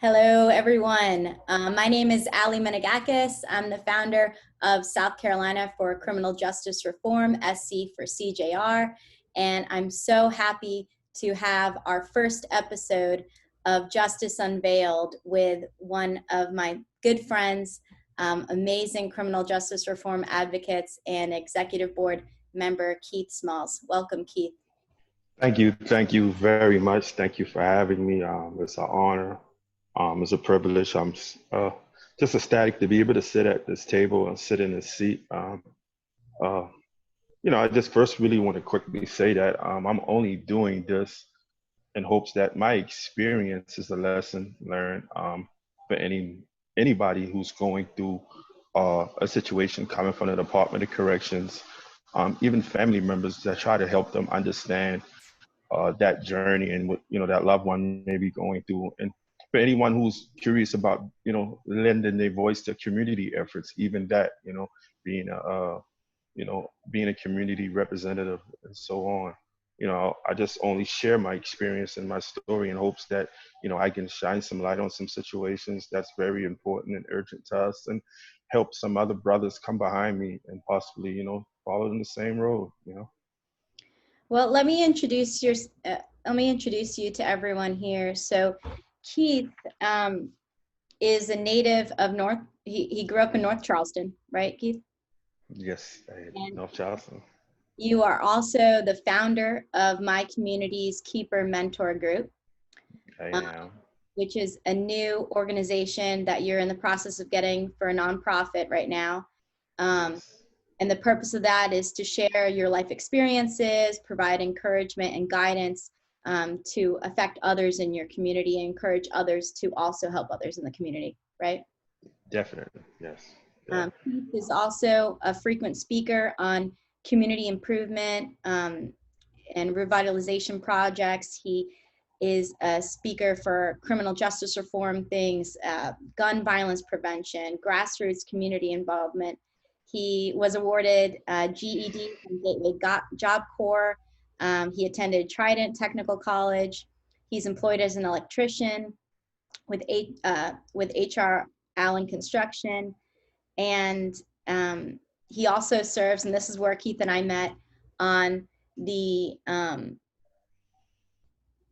Hello, everyone. My name is Allie Menegakis. I'm the founder of South Carolina for Criminal Justice Reform, SC for CJR, and I'm so happy to have our first episode of Justice Unveiled with one of my good friends, amazing criminal justice reform advocates, and executive board member, Keith Smalls. Welcome, Keith. Thank you very much. Thank you for having me. It's an honor. It's a privilege. Just ecstatic to be able to sit at this table and sit in this seat. Uh, I just first really want to quickly say that I'm only doing this in hopes that my experience is a lesson learned for anybody who's going through a situation coming from the Department of Corrections, even family members that try to help them understand that journey and what that loved one may be going through, and for anyone who's curious about lending their voice to community efforts, even that being being a community representative and so on. I just only share my experience and my story in hopes that I can shine some light on some situations that's very important and urgent to us, and help some other brothers come behind me and possibly follow in the same road. Well, let me introduce you to everyone here. So, Keith is a native of He grew up in North Charleston, right, Keith? Yes, And North Charleston. you are also the founder of My Community's Keeper Mentor Group, I um, am. which is a new organization that you're in the process of getting for a nonprofit right now. Yes. And the purpose of that is to share your life experiences, provide encouragement and guidance to affect others in your community, and encourage others to also help others in the community, right? Definitely. Yes. Yeah. Keith is also a frequent speaker on community improvement and revitalization projects. He is a speaker for criminal justice reform things, gun violence prevention, grassroots community involvement. He was awarded GED from Gateway Job Corps. He attended Trident Technical College. He's employed as an electrician with HR Allen Construction. And he also serves, and this is where Keith and I met, on the,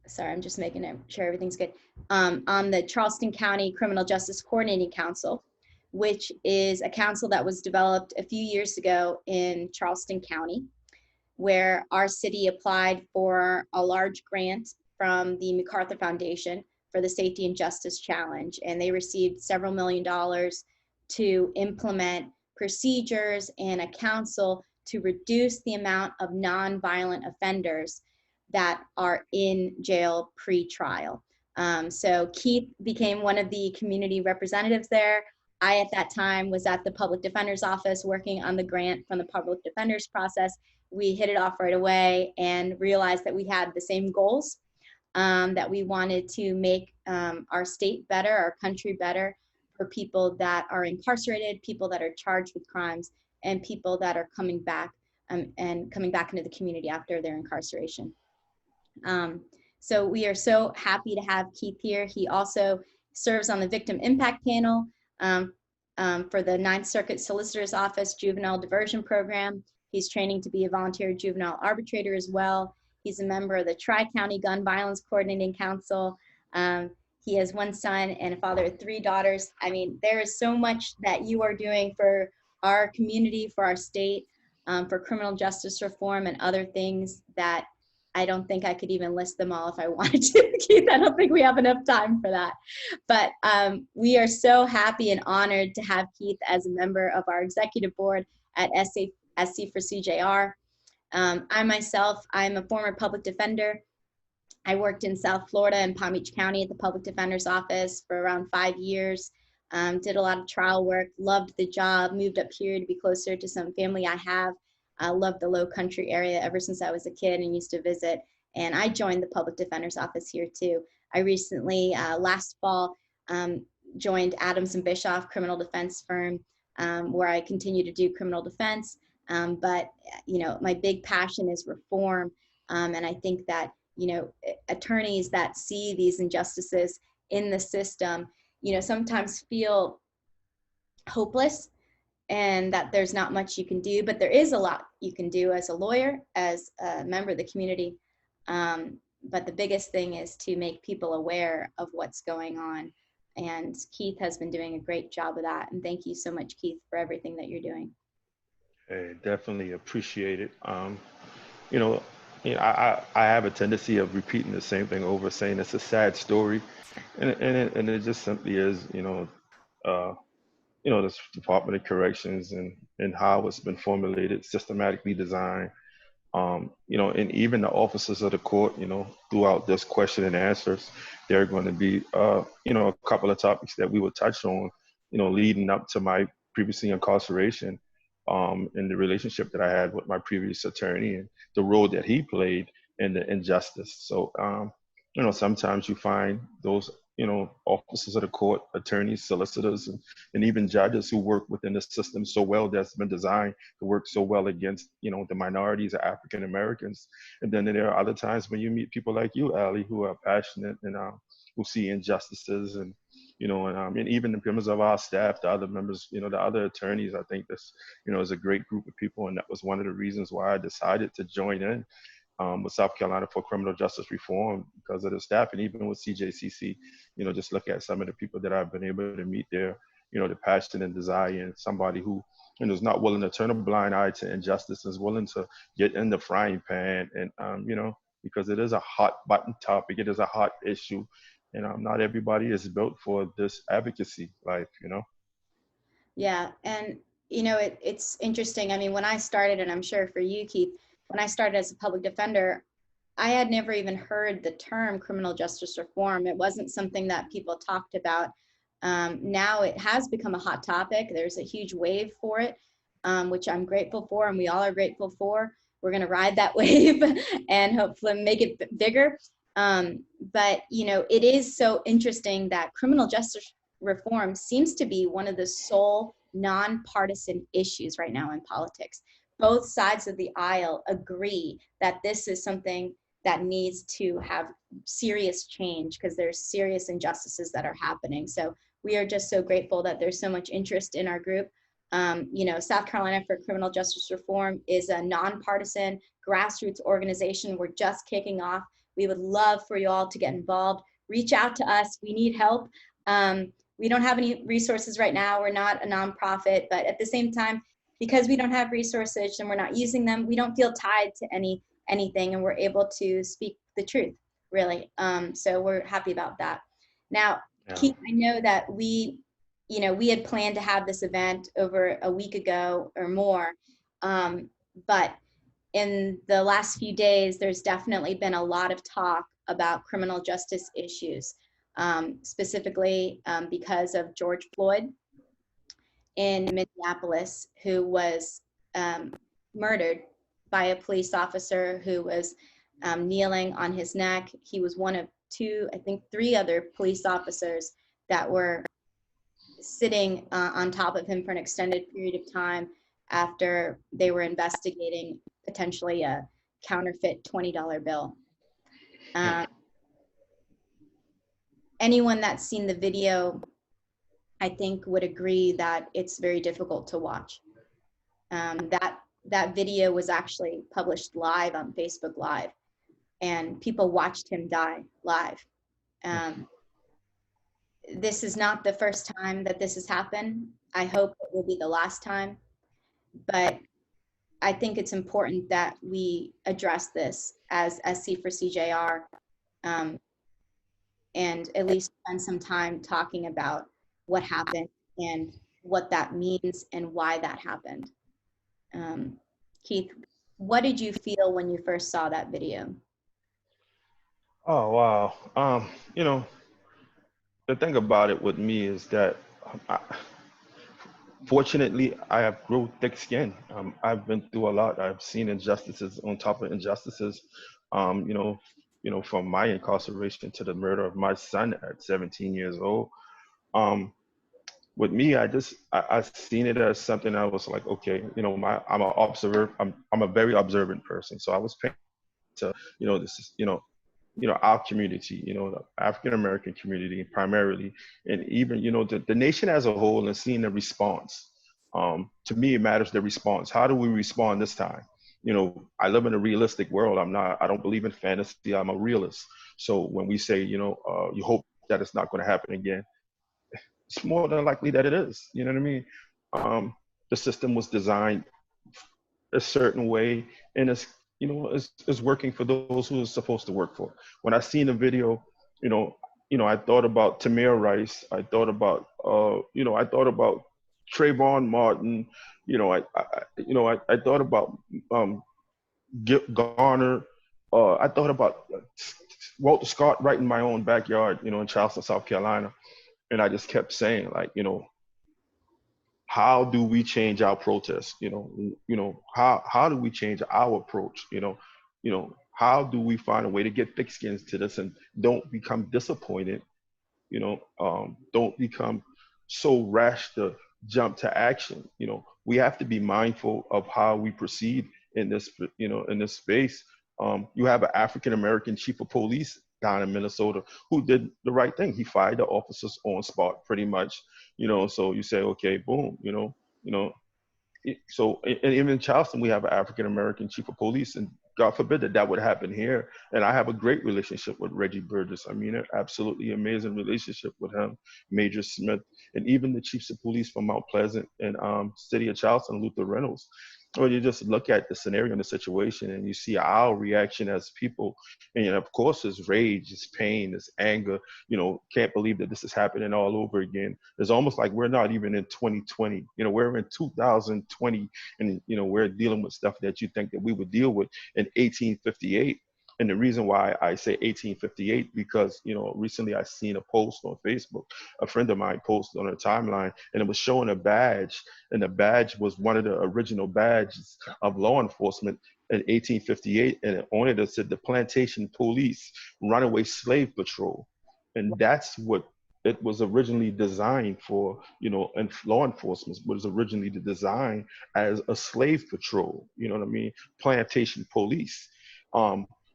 sorry, I'm just making sure everything's good, on the Charleston County Criminal Justice Coordinating Council, which is a council that was developed a few years ago in Charleston County, where our city applied for a large grant from the MacArthur Foundation for the Safety and Justice Challenge. And they received several $millions to implement procedures and a council to reduce the amount of nonviolent offenders that are in jail pre-trial. So Keith became one of the community representatives there. I, at that time, was at the public defender's office working on the grant from the public defender's process. We hit it off right away and realized that we had the same goals, that we wanted to make our state better, our country better, for people that are incarcerated, people that are charged with crimes, and people that are coming back and coming back into the community after their incarceration. So we are so happy to have Keith here. He also serves on the Victim Impact Panel for the Ninth Circuit Solicitor's Office Juvenile Diversion Program. He's training to be a volunteer juvenile arbitrator as well. He's a member of the Tri-County Gun Violence Coordinating Council. He has one son and a father of 3 daughters. I mean, there is so much that you are doing for our community, for our state, for criminal justice reform and other things that I don't think I could even list them all if I wanted to, Keith. I don't think we have enough time for that. But we are so happy and honored to have Keith as a member of our executive board at SC for CJR. I myself, I'm a former public defender. I worked in South Florida and Palm Beach County at the public defender's office for around 5 years. Did a lot of trial work, loved the job, moved up here to be closer to some family I have. I loved the Low Country area ever since I was a kid and used to visit. And I joined the public defender's office here too. I recently, last fall, joined Adams and Bischoff criminal defense firm, where I continue to do criminal defense. But my big passion is reform. And I think that, attorneys that see these injustices in the system, sometimes feel hopeless and that there's not much you can do, but there is a lot you can do as a lawyer, as a member of the community. But the biggest thing is to make people aware of what's going on. And Keith has been doing a great job of that. And thank you so much, Keith, for everything that you're doing. Hey, definitely appreciate it. You know, I have a tendency of repeating the same thing over, saying it's a sad story, and it just simply is. Uh, this Department of Corrections and how it's been formulated, systematically designed. And even the officers of the court, throughout this question and answers, there are going to be, a couple of topics that we will touch on, leading up to my previously incarceration, and the relationship that I had with my previous attorney and the role that he played in the injustice. So, sometimes you find those, officers of the court, attorneys, solicitors, and even judges who work within the system so well that's been designed to work so well against, the minorities or African Americans. And then there are other times when you meet people like you, Allie, who are passionate and who see injustices and even the members of our staff, the other members, the other attorneys. I think this, is a great group of people. And that was one of the reasons why I decided to join in with South Carolina for criminal justice reform, because of the staff, and even with CJCC, just look at some of the people that I've been able to meet there, the passion and desire, and somebody who, is not willing to turn a blind eye to injustice, is willing to get in the frying pan, and, because it is a hot button topic, it is a hot issue, and not everybody is built for this advocacy life. Yeah, and it's interesting. I mean, when I started, and I'm sure for you, Keith, when I started as a public defender, I had never even heard the term criminal justice reform. It wasn't something that people talked about. Now it has become a hot topic. There's a huge wave for it, which I'm grateful for, and we all are grateful for. We're going to ride that wave and hopefully make it bigger. But it is so interesting that criminal justice reform seems to be one of the sole nonpartisan issues right now in politics. Both sides of the aisle agree that this is something that needs to have serious change because there's serious injustices that are happening. So we are just so grateful that there's so much interest in our group. South Carolina for Criminal Justice Reform is a nonpartisan grassroots organization. We're just kicking off. We would love for you all to get involved. Reach out to us. We need help. We don't have any resources right now. We're not a nonprofit, but at the same time, because we don't have resources and we're not using them, we don't feel tied to anything, and we're able to speak the truth, really. So we're happy about that. Now, Yeah. Keith, I know that we had planned to have this event over a week ago or more, but in the last few days, there's definitely been a lot of talk about criminal justice issues, specifically because of George Floyd in Minneapolis, who was murdered by a police officer who was kneeling on his neck. He was one of two, I think three other police officers that were sitting on top of him for an extended period of time after they were investigating potentially a counterfeit $20 bill. Anyone that's seen the video, I think, would agree that it's very difficult to watch. That video was actually published live on Facebook Live, and people watched him die live. This is not the first time that this has happened. I hope it will be the last time, but I think it's important that we address this as SC for CJR, and at least spend some time talking about what happened and what that means and why that happened. Keith, what did you feel when you first saw that video? Oh, wow. The thing about it with me is that fortunately, I have grown thick skin. I've been through a lot. I've seen injustices on top of injustices. From my incarceration to the murder of my son at 17 years old. With me, I seen it as something I was like, okay, I'm an observer. I'm a very observant person. So I was paying to, this is, our community, the African American community primarily, and even, the nation as a whole, and seeing the response. To me, it matters the response. How do we respond this time? I live in a realistic world. I don't believe in fantasy. I'm a realist. So when we say, you hope that it's not going to happen again, it's more than likely that it is. You know what I mean? The system was designed a certain way, and it's working for those who it's supposed to work for. When I seen the video, I thought about Tamir Rice. I thought about Trayvon Martin. I thought about Garner. I thought about Walter Scott right in my own backyard, in Charleston, South Carolina. And I just kept saying, like, how do we change our protests? How do we change our approach? How do we find a way to get thick skins to this and don't become disappointed? Don't become so rash to jump to action. We have to be mindful of how we proceed in this, in this space. You have an African American chief of police down in Minnesota who did the right thing. He fired the officers on spot, pretty much. So you say, okay, boom. So and even in Charleston, we have an African American chief of police, and God forbid that would happen here. And I have a great relationship with Reggie Burgess. I mean, an absolutely amazing relationship with him, Major Smith, and even the chiefs of police from Mount Pleasant and city of Charleston, Luther Reynolds. Or you just look at the scenario and the situation, and you see our reaction as people. And of course, it's rage, it's pain, it's anger. Can't believe that this is happening all over again. It's almost like we're not even in 2020. We're in 2020, and we're dealing with stuff that you think that we would deal with in 1858. And the reason why I say 1858, because, recently I seen a post on Facebook, a friend of mine posted on her timeline, and it was showing a badge, and the badge was one of the original badges of law enforcement in 1858, and on it said the Plantation Police Runaway Slave Patrol. And that's what it was originally designed for, and law enforcement was originally designed as a slave patrol, you know what I mean? Plantation police.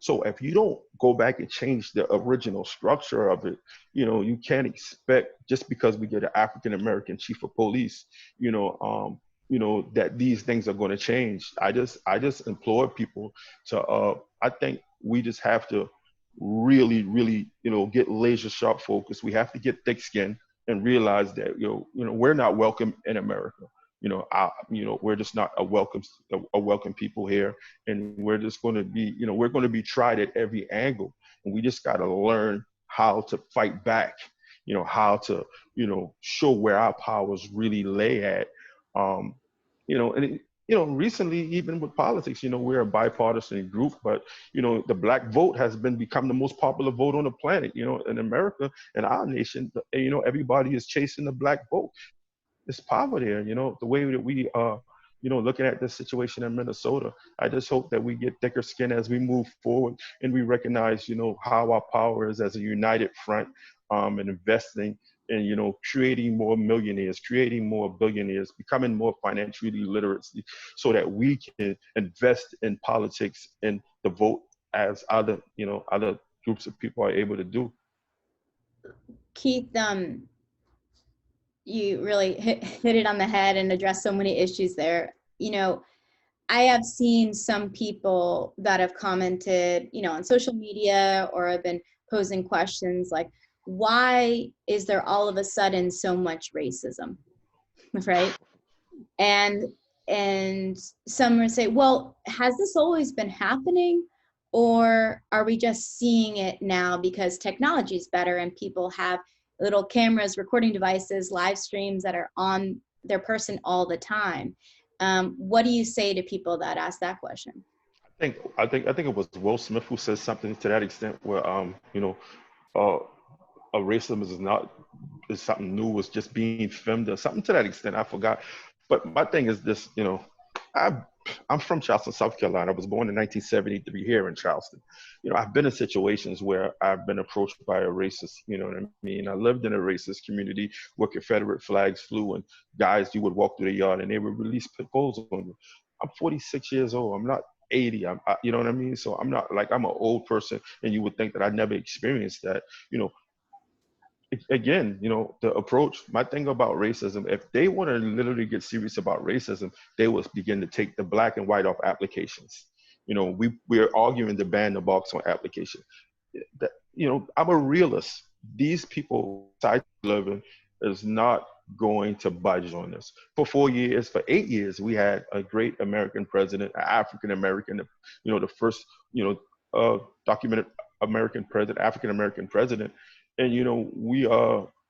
So if you don't go back and change the original structure of it, you can't expect, just because we get an African American chief of police, that these things are going to change. I just implore people to, I think we just have to really, really, get laser sharp focus. We have to get thick skin and realize that, we're not welcome in America. We're just not a welcome people here, and we're just going to be, we're going to be tried at every angle, and we just got to learn how to fight back, how to, show where our powers really lay at, recently, even with politics, we're a bipartisan group, but, the black vote has become the most popular vote on the planet, in America, in our nation, everybody is chasing the black vote. There's power there, the way that we are, looking at this situation in Minnesota. I just hope that we get thicker skin as we move forward, and we recognize, how our power is as a united front, and investing in, creating more millionaires, creating more billionaires, becoming more financially literate, so that we can invest in politics and the vote as other groups of people are able to do. Keith, you really hit it on the head and addressed so many issues there. I have seen some people that have commented, on social media, or have been posing questions like, why is there all of a sudden so much racism, right? And some would say, well, has this always been happening, or are we just seeing it now because technology is better and people have little cameras, recording devices, live streams that are on their person all the time? What do you say to people that ask that question? I think it was Will Smith who said something to that extent, where racism is something new, was just being filmed, or something to that extent. I forgot. But my thing is this, I'm from Charleston, South Carolina. I was born in 1973 here in Charleston. I've been in situations where I've been approached by a racist, you know what I mean? I lived in a racist community where Confederate flags flew, and guys, you would walk through the yard and they would release pit bulls on you. I'm 46 years old. I'm not 80. You know what I mean? So I'm not like, I'm an old person and you would think that I never experienced that. You know, again, you know, the approach, my thing about racism, if they want to literally get serious about racism, they will begin to take the black and white off applications. You know, we're arguing to ban the box on application. That, you know, I'm a realist. These people side living is not going to budge on this. For 4 years, for 8 years, we had a great American president, an African American, you know, the first, you know, documented American president, African American president. And, you know, we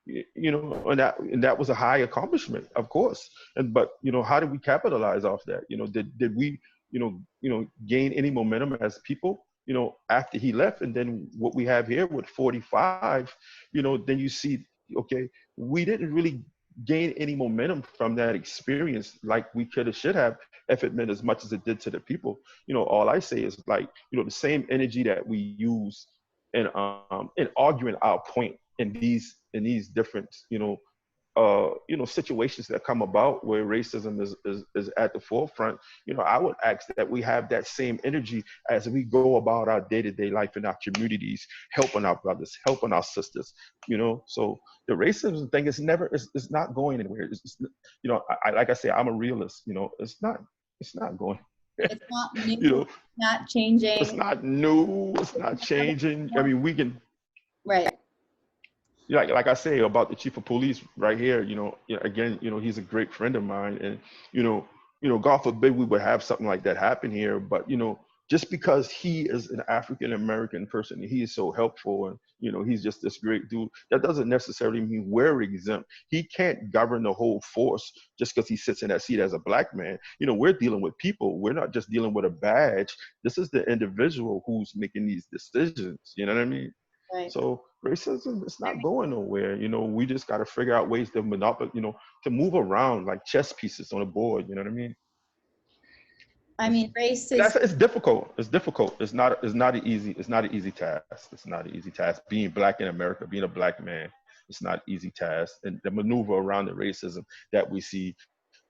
you know, and that was a high accomplishment, of course. And but, you know, how did we capitalize off that? You know, did we, you know, gain any momentum as people, you know, after he left? And then what we have here with 45, you know, then you see, okay, we didn't really gain any momentum from that experience like we could have, should have, if it meant as much as it did to the people. You know, all I say is, like, you know, the same energy that we use in arguing our point in these different, you know, situations that come about where racism is at the forefront. You know, I would ask that we have that same energy as we go about our day-to-day life in our communities, helping our brothers, helping our sisters, you know. So the racism thing is never, it's not going anywhere. You know, like I say, I'm a realist, you know, it's not going. It's not new, You know, not changing. it's not new, it's not changing. I mean, we can, Right. like I say about the chief of police right here, you know, again, you know, he's a great friend of mine, and God forbid we would have something like that happen here, but you know, just because he is an African American person and he is so helpful, and you know, he's just this great dude, that doesn't necessarily mean we're exempt. He can't govern the whole force just because he sits in that seat as a black man. You know, we're dealing with people. We're not just dealing with a badge. This is the individual who's making these decisions. You know what I mean? Right. So racism is not going nowhere. You know, we just got to figure out ways to to move around like chess pieces on a board. You know what I mean? I mean, race is. It's difficult. It's difficult. It's not an easy task. It's not an easy task. Being black in America, being a black man, it's not an easy task. And the maneuver around the racism that we see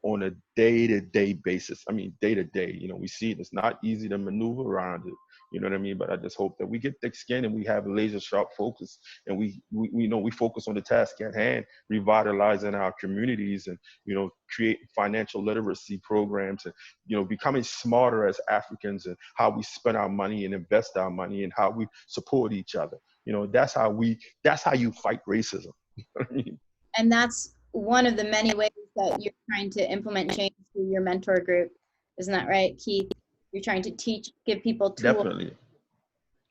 on a day-to-day basis. I mean, day-to-day, you know, we see it. It's not easy to maneuver around it. You know what I mean? But I just hope that we get thick skin and we have laser sharp focus, and we know we focus on the task at hand, revitalizing our communities, and, you know, create financial literacy programs, and, you know, becoming smarter as Africans, and how we spend our money and invest our money, and how we support each other. You know, that's how you fight racism. You know what I mean? And that's one of the many ways that you're trying to implement change through your mentor group. Isn't that right, Keith? You're trying to give people tools. Definitely.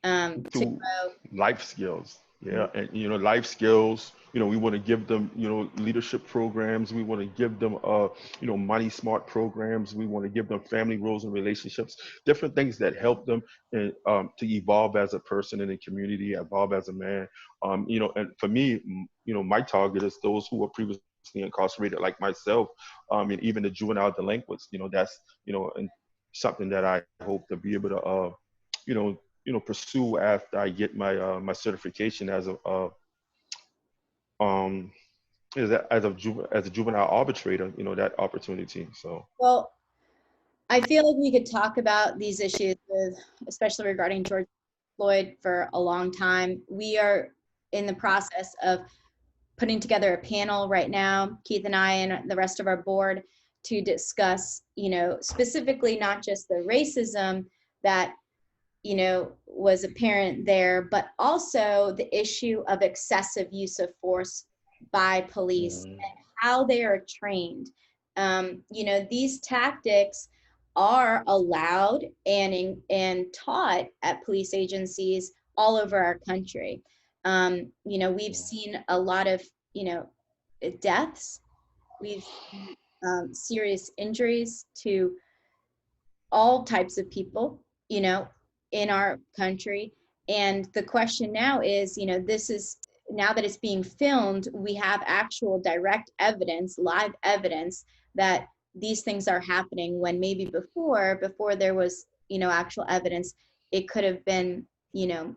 To grow. Life skills. Yeah. And, you know, life skills, you know, we want to give them, you know, leadership programs. We want to give them, you know, money smart programs. We want to give them family roles and relationships, different things that help them to evolve as a person in the community, evolve as a man. You know, and for me, you know, my target is those who were previously incarcerated like myself, and even the juvenile delinquents. You know, that's, you know, and something that I hope to be able to, you know, pursue after I get my my certification as a as a juvenile arbitrator. You know, that opportunity. So. Well, I feel like we could talk about these issues, especially regarding George Floyd, for a long time. We are in the process of putting together a panel right now, Keith and I and the rest of our board, to discuss, you know, specifically not just the racism that, you know, was apparent there, but also the issue of excessive use of force by police and how they are trained. You know, these tactics are allowed and taught at police agencies all over our country. You know, we've seen a lot of, you know, deaths. We've seen serious injuries to all types of people, you know, in our country. And the question now is, you know, this is, now that it's being filmed, we have actual direct evidence, live evidence that these things are happening, when maybe before there was, you know, actual evidence, it could have been, you know,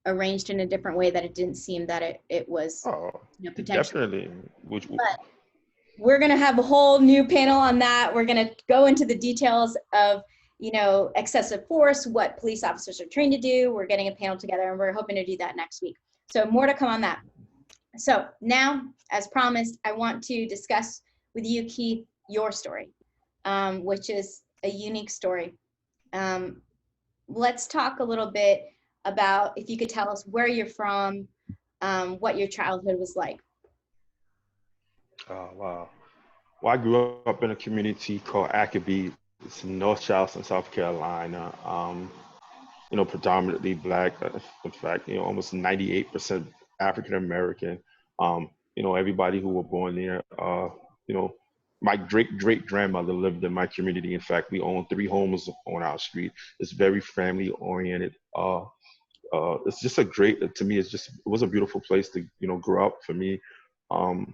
arranged in a different way that it didn't seem that it was, you know, potentially. Definitely. But we're going to have a whole new panel on that. We're going to go into the details of excessive force, what police officers are trained to do. We're getting a panel together and we're hoping to do that next week. So more to come on that. So now, as promised, I want to discuss with you, Keith, your story, which is a unique story. Let's talk a little bit about, if you could tell us where you're from, what your childhood was like. Oh, wow. Well, I grew up in a community called Ackaby. It's in North Charleston, South Carolina. Predominantly Black. In fact, almost 98% African American. Everybody who were born there. My great grandmother lived in my community. In fact, we own 3 homes on our street. It's very family oriented. It's just to me, it was a beautiful place to, grow up for me. I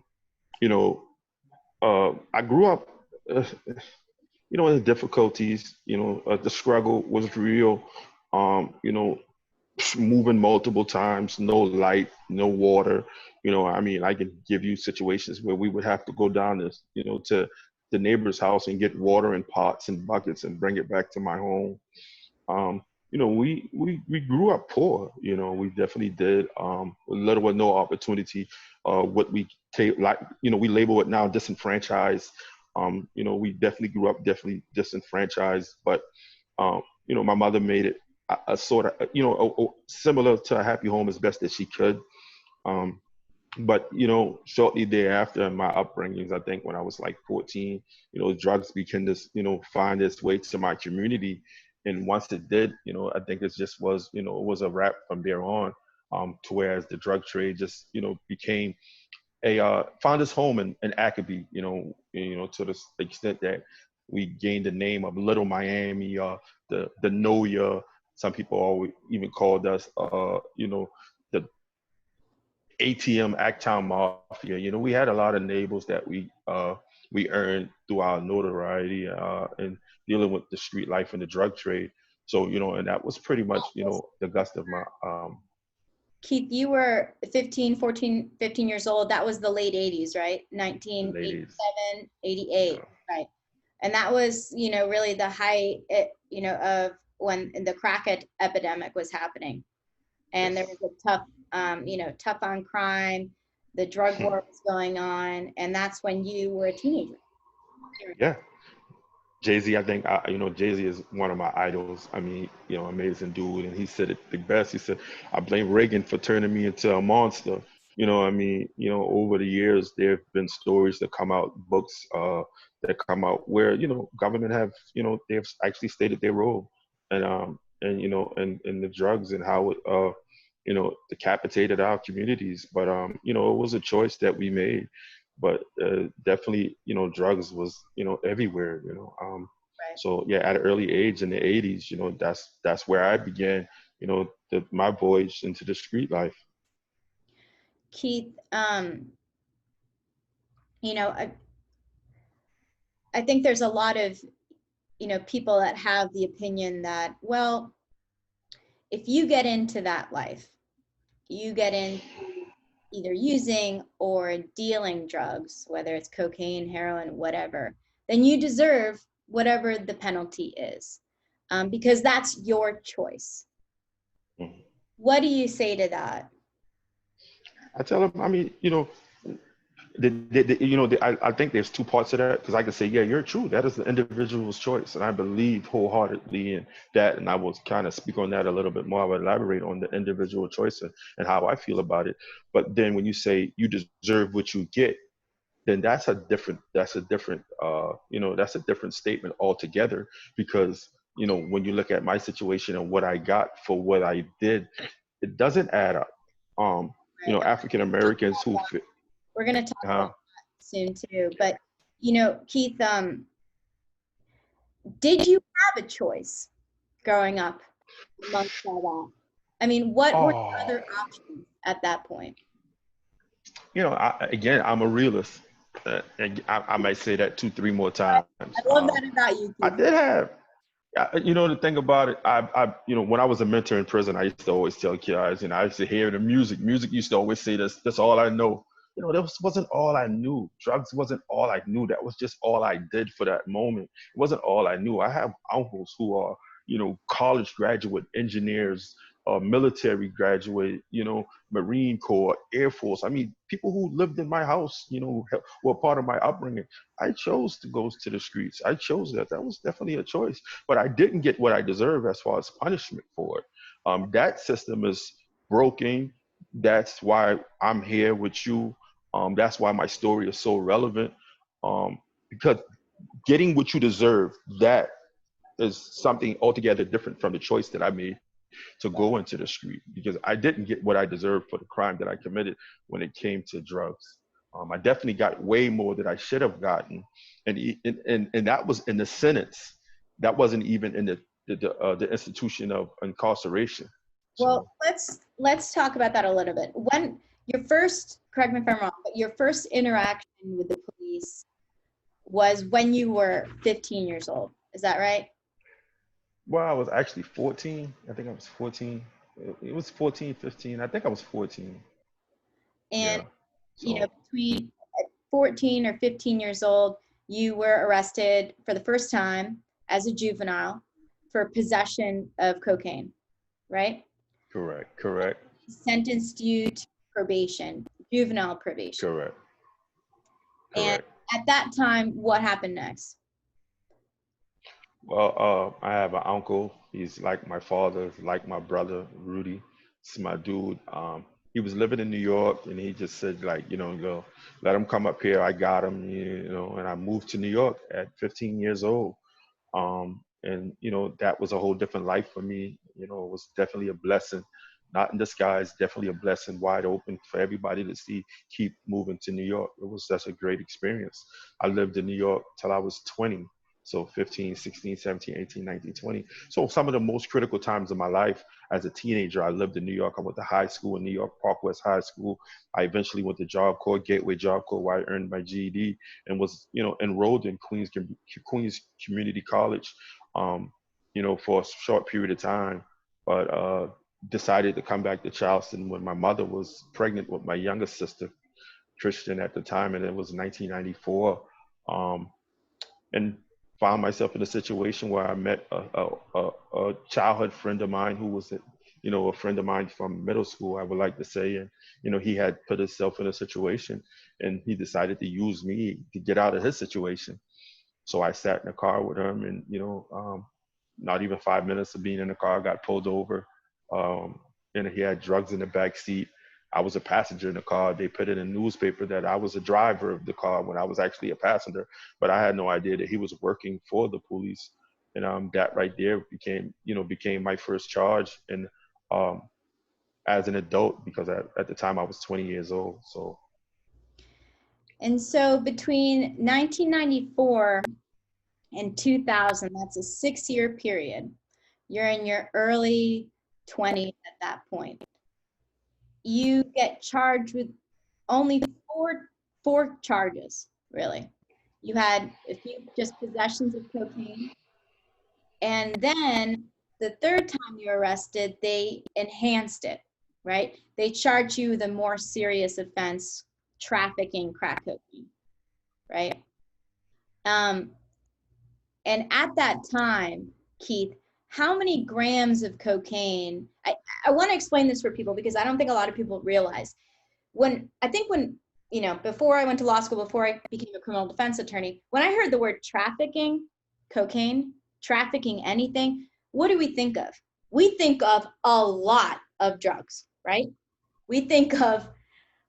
grew up, in the difficulties, the struggle was real. Moving multiple times, no light, no water. I can give you situations where we would have to go down this, to the neighbor's house and get water in pots and buckets and bring it back to my home. We grew up poor. We definitely did. Little or no opportunity. What we take, we label it now disenfranchised. We definitely grew up disenfranchised, but my mother made it a sort of, similar to a happy home as best as she could. But shortly thereafter in my upbringings, I think when I was like 14, drugs began to, find its way to my community. And once it did, I think it just was, it was a wrap from there on, to whereas the drug trade just, became found its home in Ackaby, to the extent that we gained the name of Little Miami, the Noya. Some people always even called us, the ATM Acktown Mafia. We had a lot of labels that we earned through our notoriety and dealing with the street life and the drug trade. So, and that was pretty much, the gust of my. Keith, you were 15 years old. That was the late 80s, right? 1987, 88, yeah. Right. And that was, really the height, of when the crack epidemic was happening. And there was a tough on crime, the drug war was going on, and that's when you were a teenager. Yeah. Jay-Z, I think, Jay-Z is one of my idols. I mean, amazing dude. And he said it the best. He said, I blame Reagan for turning me into a monster. Over the years, there have been stories that come out, books that come out where, government have, they've actually stated their role and the drugs and how it, decapitated our communities. But, it was a choice that we made. But definitely, drugs was, everywhere, Right. So yeah, at an early age in the 80s, that's where I began, my voyage into the street life. Keith, I think there's a lot of, people that have the opinion that, well, if you get into that life, you get into either using or dealing drugs, whether it's cocaine, heroin, whatever, then you deserve whatever the penalty is, because that's your choice. Mm-hmm. What do you say to that? I tell them, I mean, I think there's 2 parts to that, because I can say, yeah, you're true. That is the individual's choice. And I believe wholeheartedly in that. And I will kind of speak on that a little bit more. I will elaborate on the individual choice and how I feel about it. But then when you say you deserve what you get, then that's a different statement altogether. Because, when you look at my situation and what I got for what I did, it doesn't add up. African Americans who fit. We're going to talk about that soon too. But, Keith, did you have a choice growing up amongst all that? I mean, what were the other options at that point? I'm a realist. And I might say that 2-3 more times. I love that about you, Keith. I did have. The thing about it, when I was a mentor in prison, I used to always tell kids, I used to hear the music. Music used to always say, that's all I know. you know, that wasn't all I knew. Drugs wasn't all I knew. That was just all I did for that moment. It wasn't all I knew. I have uncles who are, you know, college graduate engineers, military graduate, you know, Marine Corps, Air Force. I mean, people who lived in my house, you know, were part of my upbringing. I chose to go to the streets. I chose that. That was definitely a choice. But I didn't get what I deserve as far as punishment for it. That system is broken. That's why I'm here with you. That's why my story is so relevant. Because getting what you deserve, that is something altogether different from the choice that I made to go into the street, because I didn't get what I deserved for the crime that I committed when it came to drugs. I definitely got way more than I should have gotten, and that was in the sentence. That wasn't even in the institution of incarceration. Well, So let's talk about that a little bit. When your first, correct me if I'm wrong, but your first interaction with the police was when you were 15 years old. Is that right? well, I was actually 14. I think I was 14. It was 14, 15. I think I was 14. And Yeah. you know, So between 14 or 15 years old, you were arrested for the first time as a juvenile for possession of cocaine, right? correct, correct, Sentenced you to probation, juvenile probation. correct, And correct. at that time, what happened next? Well, I have an uncle. He's like my father, like my brother, Rudy. It's my dude. He was living in New York, and he just said, like, you know, go, let him come up here. I got him, you know, and I moved to New York at 15 years old. And you know, that was a whole different life for me. You know, it was definitely a blessing, not in disguise, definitely a blessing, wide open for everybody to see. Keep moving to New York. It was such a great experience. I lived in New York till I was 20. So 15, 16, 17, 18, 19, 20. So some of the most critical times of my life as a teenager, I lived in New York. I went to high school in New York, Park West High School. I eventually went to Job Corps, Gateway Job Corps, where I earned my GED and was, you know, enrolled in Queens Community College, um, you know, for a short period of time, but decided to come back to Charleston when my mother was pregnant with my youngest sister, Christian, at the time, and it was 1994, and found myself in a situation where I met a childhood friend of mine who was, you know, a friend of mine from middle school, I would like to say, and you know, he had put himself in a situation, and he decided to use me to get out of his situation. So I sat in the car with him, and you know, not even 5 minutes of being in the car, got pulled over, um, and he had drugs in the back seat. I was a passenger in the car. They put in a newspaper that I was a driver of the car when I was actually a passenger, but I had no idea that he was working for the police. And that right there became, you know, became my first charge, and um, as an adult, because at the time I was 20 years old. So And so between 1994 and 2000, that's a 6-year period. You're in your early 20s at that point. You get charged with only four charges, really. You had a few just possessions of cocaine. And then the third time you were arrested, they enhanced it, right? They charged you with a more serious offense, trafficking crack cocaine, right? Um, and at that time, Keith, how many grams of cocaine? I want to explain this for people because I don't think a lot of people realize. When you know, before I went to law school, before I became a criminal defense attorney, when I heard the word trafficking, cocaine, trafficking anything, what do we think of? We think of a lot of drugs, right? We think of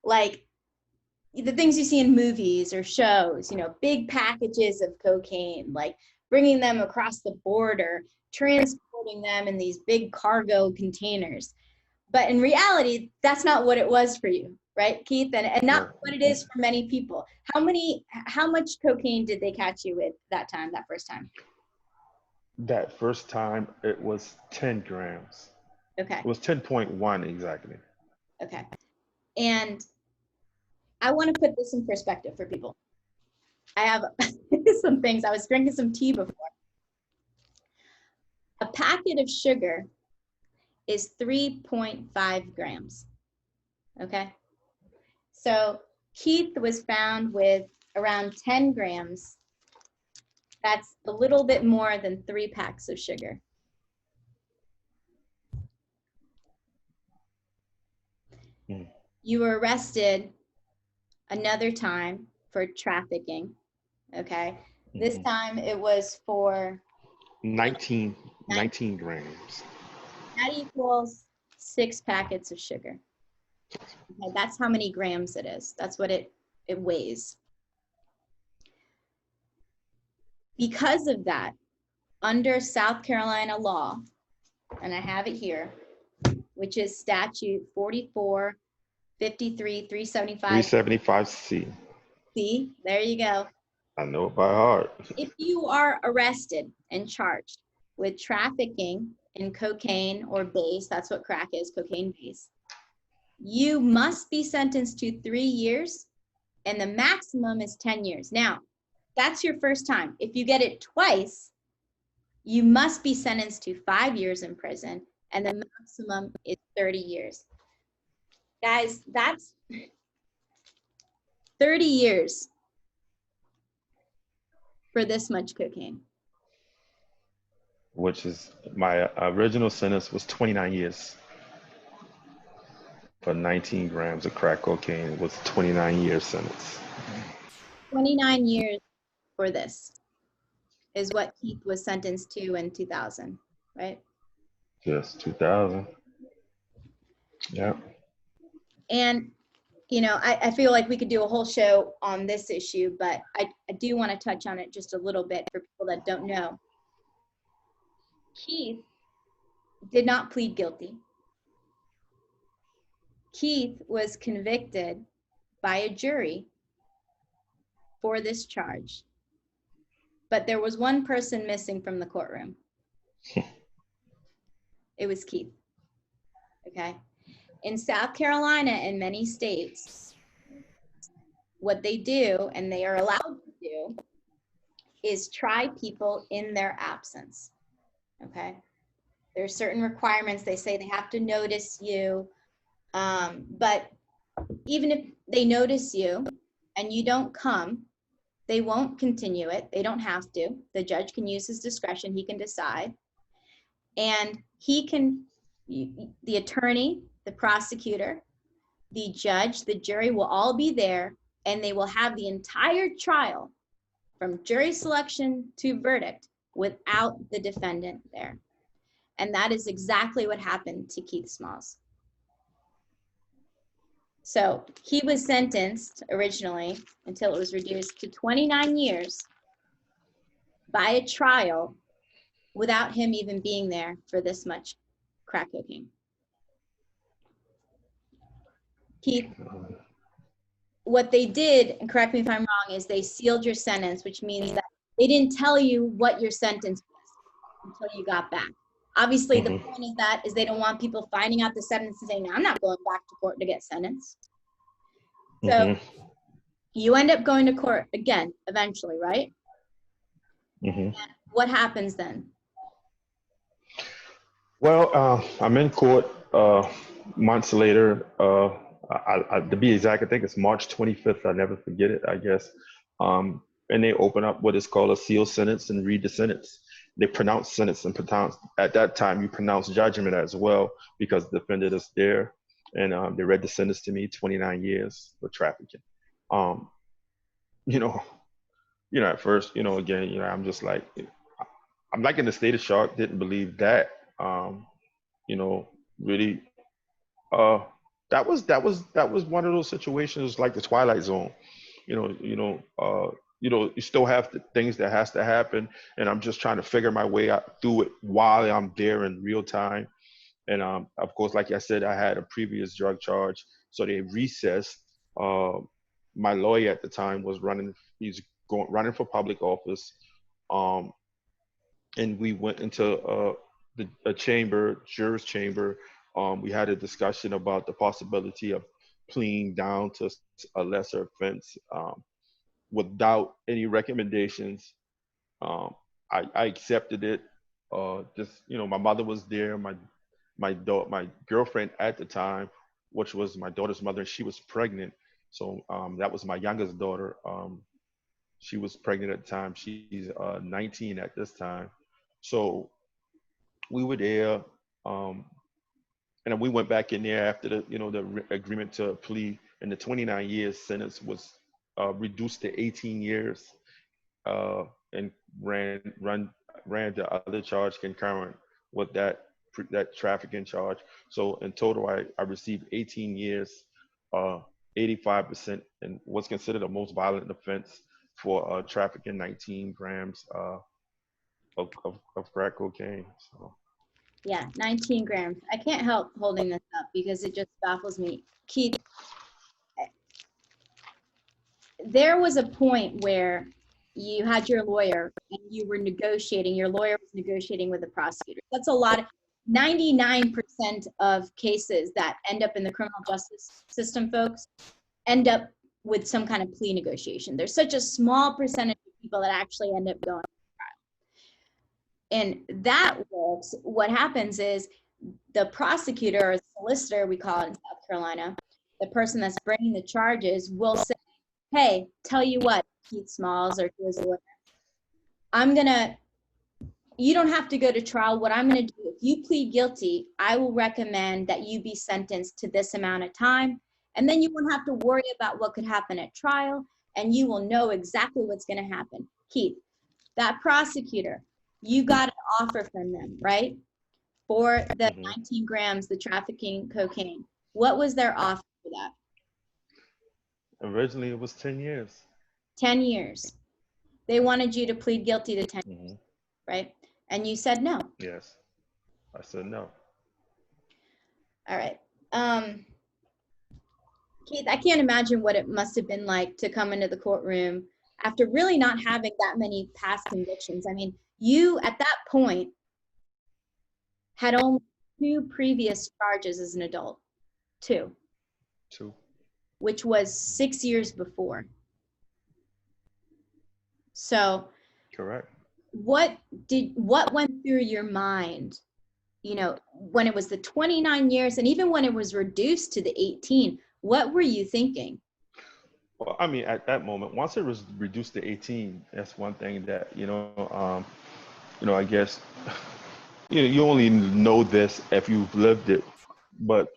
like the things you see in movies or shows, you know, big packages of cocaine, like bringing them across the border, transporting them in these big cargo containers. But in reality, that's not what it was for you, right, Keith? And not what it is for many people. How much cocaine did they catch you with that time, that first time? that first time it was 10 grams. Okay, It was 10.1 exactly. okay. And I want to put this in perspective for people. I have some things. I was drinking some tea before. A packet of sugar is 3.5 grams. Okay. So Keith was found with around 10 grams. That's a little bit more than 3 packs of sugar. You were arrested another time for trafficking, okay? This time it was for 19 grams. that equals 6 packets of sugar. Okay, that's how many grams it is. That's what it weighs. Because of that, under South Carolina law, and I have it here, which is statute 44, 53, 375. 375C. See, there you go. I know it by heart. If you are arrested and charged with trafficking in cocaine or base, that's what crack is, cocaine base, you must be sentenced to 3 years, and the maximum is 10 years. Now, that's your first time. If you get it twice, you must be sentenced to 5 years in prison, and the maximum is 30 years. Guys, that's 30 years for this much cocaine. Which is, my original sentence was 29 years. For 19 grams of crack cocaine, it was 29-year sentence. 29 years for this is what Keith was sentenced to in 2000, right? Yes, 2000. Yeah. And, you know, I feel like we could do a whole show on this issue, but I do want to touch on it just a little bit for people that don't know. Keith did not plead guilty. Keith was convicted by a jury for this charge, but there was one person missing from the courtroom. It was Keith. Okay. In South Carolina and many states, what they do, and they are allowed to do, is try people in their absence. Okay. There are certain requirements. They say they have to notice you. But even if they notice you and you don't come, they won't continue it. They don't have to. The judge can use his discretion. He can decide. And he can, the attorney, the prosecutor, the judge, the jury will all be there, and they will have the entire trial from jury selection to verdict without the defendant there. And that is exactly what happened to Keith Smalls. So he was sentenced originally, until it was reduced to 29 years by a trial without him even being there for this much crack cocaine. Keith, what they did, and correct me if I'm wrong, is they sealed your sentence, which means that they didn't tell you what your sentence was until you got back. Obviously, the point of that is they don't want people finding out the sentence and saying, I'm not going back to court to get sentenced. So you end up going to court again, eventually, right? And what happens then? Well, I'm in court months later. To be exact, I think it's March 25th. I'll never forget it, I guess. And they open up what is called a sealed sentence and read the sentence. They pronounce sentence and pronounce, at that time, you pronounce judgment as well, because the defendant is there. And they read the sentence to me, 29 years for trafficking. At first, again, I'm just like, I'm like in a state of shock, didn't believe that. Really, that was one of those situations like the Twilight Zone. You still have the things that has to happen, and I'm just trying to figure my way out through it while I'm there in real time. And of course, like I said, I had a previous drug charge, so they recessed. My lawyer at the time was running for public office, and we went into the juror's chamber. We had a discussion about the possibility of pleading down to a lesser offense without any recommendations. I accepted it. My mother was there. My girlfriend at the time, which was my daughter's mother, she was pregnant. So that was my youngest daughter. She was pregnant at the time. She's 19 at this time. So we were there, um, and then we went back in there after the agreement to plea, and the 29 years sentence was reduced to 18 years, and ran run ran the other charge concurrent with that trafficking charge. So in total, I received 18 years, uh, 85%, and what's considered the most violent offense for trafficking 19 grams of crack cocaine. So Yeah, 19 grams. I can't help holding this up because it just baffles me. Keith, there was a point where you had your lawyer and you were negotiating, your lawyer was negotiating with the prosecutor. That's a lot. 99% of cases that end up in the criminal justice system, folks, end up with some kind of plea negotiation. There's such a small percentage of people that actually end up going to trial. And that works. What happens is the prosecutor or the solicitor, we call it in South Carolina, the person that's bringing the charges will say, hey, tell you what, Keith Smalls or who's a lawyer, you don't have to go to trial. What I'm going to do, if you plead guilty, I will recommend that you be sentenced to this amount of time. And then you won't have to worry about what could happen at trial, and you will know exactly what's going to happen. Keith, that prosecutor, you got an offer from them, right? For the 19 grams, the trafficking cocaine. What was their offer for that? originally it was 10 years. 10 years. They wanted you to plead guilty to 10 years, right? And you said no. Yes, I said no. All right. Keith, I can't imagine what it must have been like to come into the courtroom after really not having that many past convictions. I mean, you at that point had only 2 previous charges as an adult. 2. Which was 6 years before. So Correct. what went through your mind, when it was the 29 years and even when it was reduced to the 18, what were you thinking? Well, I mean, at that moment, once it was reduced to 18, that's one thing that, I guess, you only know this if you've lived it, but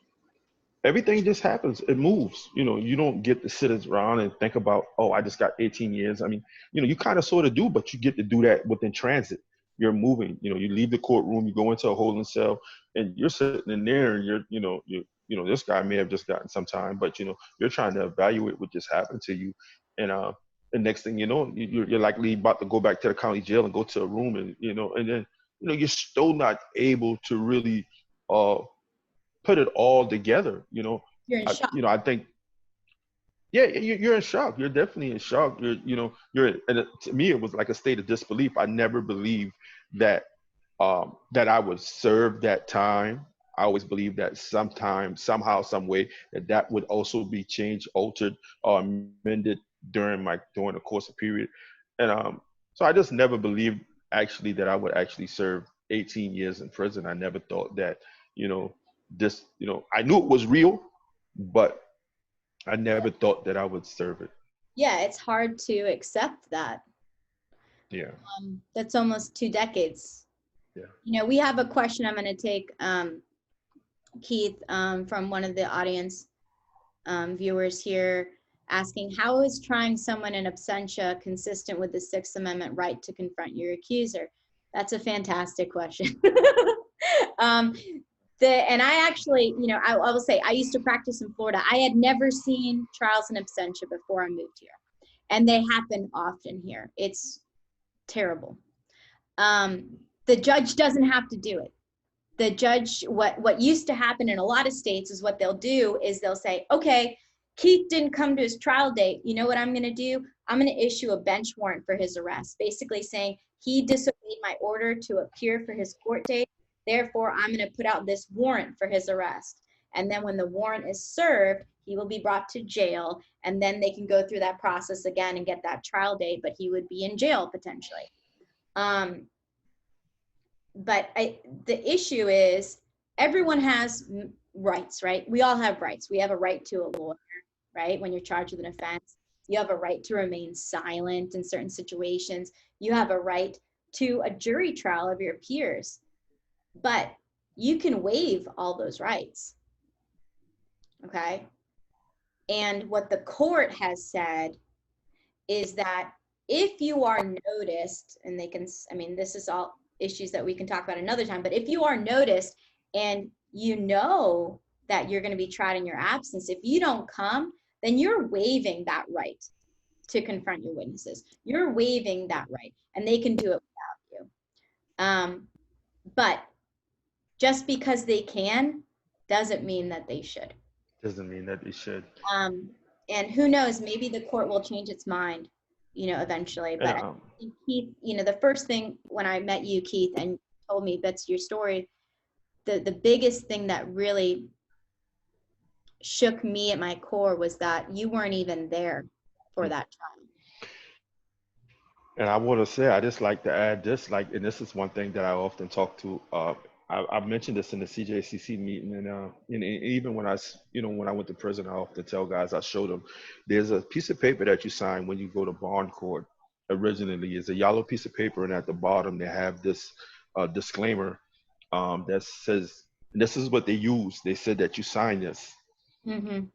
everything just happens. It moves. You don't get to sit around and think about, oh, I just got 18 years. I mean, you kind of sort of do, but you get to do that within transit. You're moving. You leave the courtroom, you go into a holding cell, and you're sitting in there, and this guy may have just gotten some time, but you're trying to evaluate what just happened to you, and the next thing you know, you're likely about to go back to the county jail and go to a room, and and then you're still not able to really put it all together. You're in shock. I think, yeah, you're in shock. You're definitely in shock. And to me, it was like a state of disbelief. I never believed that that I would serve that time. I always believed that sometime, somehow, some way, that would also be changed, altered, or amended during the course of period. And so I just never believed actually that I would actually serve 18 years in prison. I never thought that, I knew it was real, but I never thought that I would serve it. Yeah, it's hard to accept that. Yeah. That's almost 2 decades. Yeah. We have a question I'm going to take, Keith, from one of the audience viewers here, asking, how is trying someone in absentia consistent with the Sixth Amendment right to confront your accuser? That's a fantastic question. And I actually, I will say, I used to practice in Florida. I had never seen trials in absentia before I moved here. And they happen often here. It's terrible. The judge doesn't have to do it. The judge, what used to happen in a lot of states is what they'll do is they'll say, okay, Keith didn't come to his trial date. You know what I'm going to do? I'm going to issue a bench warrant for his arrest, basically saying he disobeyed my order to appear for his court date. Therefore, I'm going to put out this warrant for his arrest. And then when the warrant is served, he will be brought to jail. And then they can go through that process again and get that trial date, but he would be in jail potentially. But the issue is everyone has rights, right? We all have rights. We have a right to a lawyer, right? When you're charged with an offense, you have a right to remain silent in certain situations. You have a right to a jury trial of your peers, but you can waive all those rights, okay? And what the court has said is that if you are noticed, and they can, I mean, this is all issues that we can talk about another time, but if you are noticed and you know that you're going to be tried in your absence, if you don't come, then you're waiving that right to confront your witnesses. You're waiving that right, and they can do it without you. But just because they can doesn't mean that they should. Doesn't mean that they should. And who knows, maybe the court will change its mind, you know, eventually. But I think, Keith, you know, the first thing when I met you, Keith, and told me that's your story, the biggest thing that really shook me at my core was that you weren't even there for that trial. And I want to say, I just like to add this, like, and this is one thing that I often talk to. I mentioned this in the CJCC meeting, and even when when I went to prison, I often tell guys, I show them, there's a piece of paper that you sign when you go to bond court. Originally, is a yellow piece of paper, and at the bottom they have this disclaimer that says, and this is what they use. They said that you sign this. And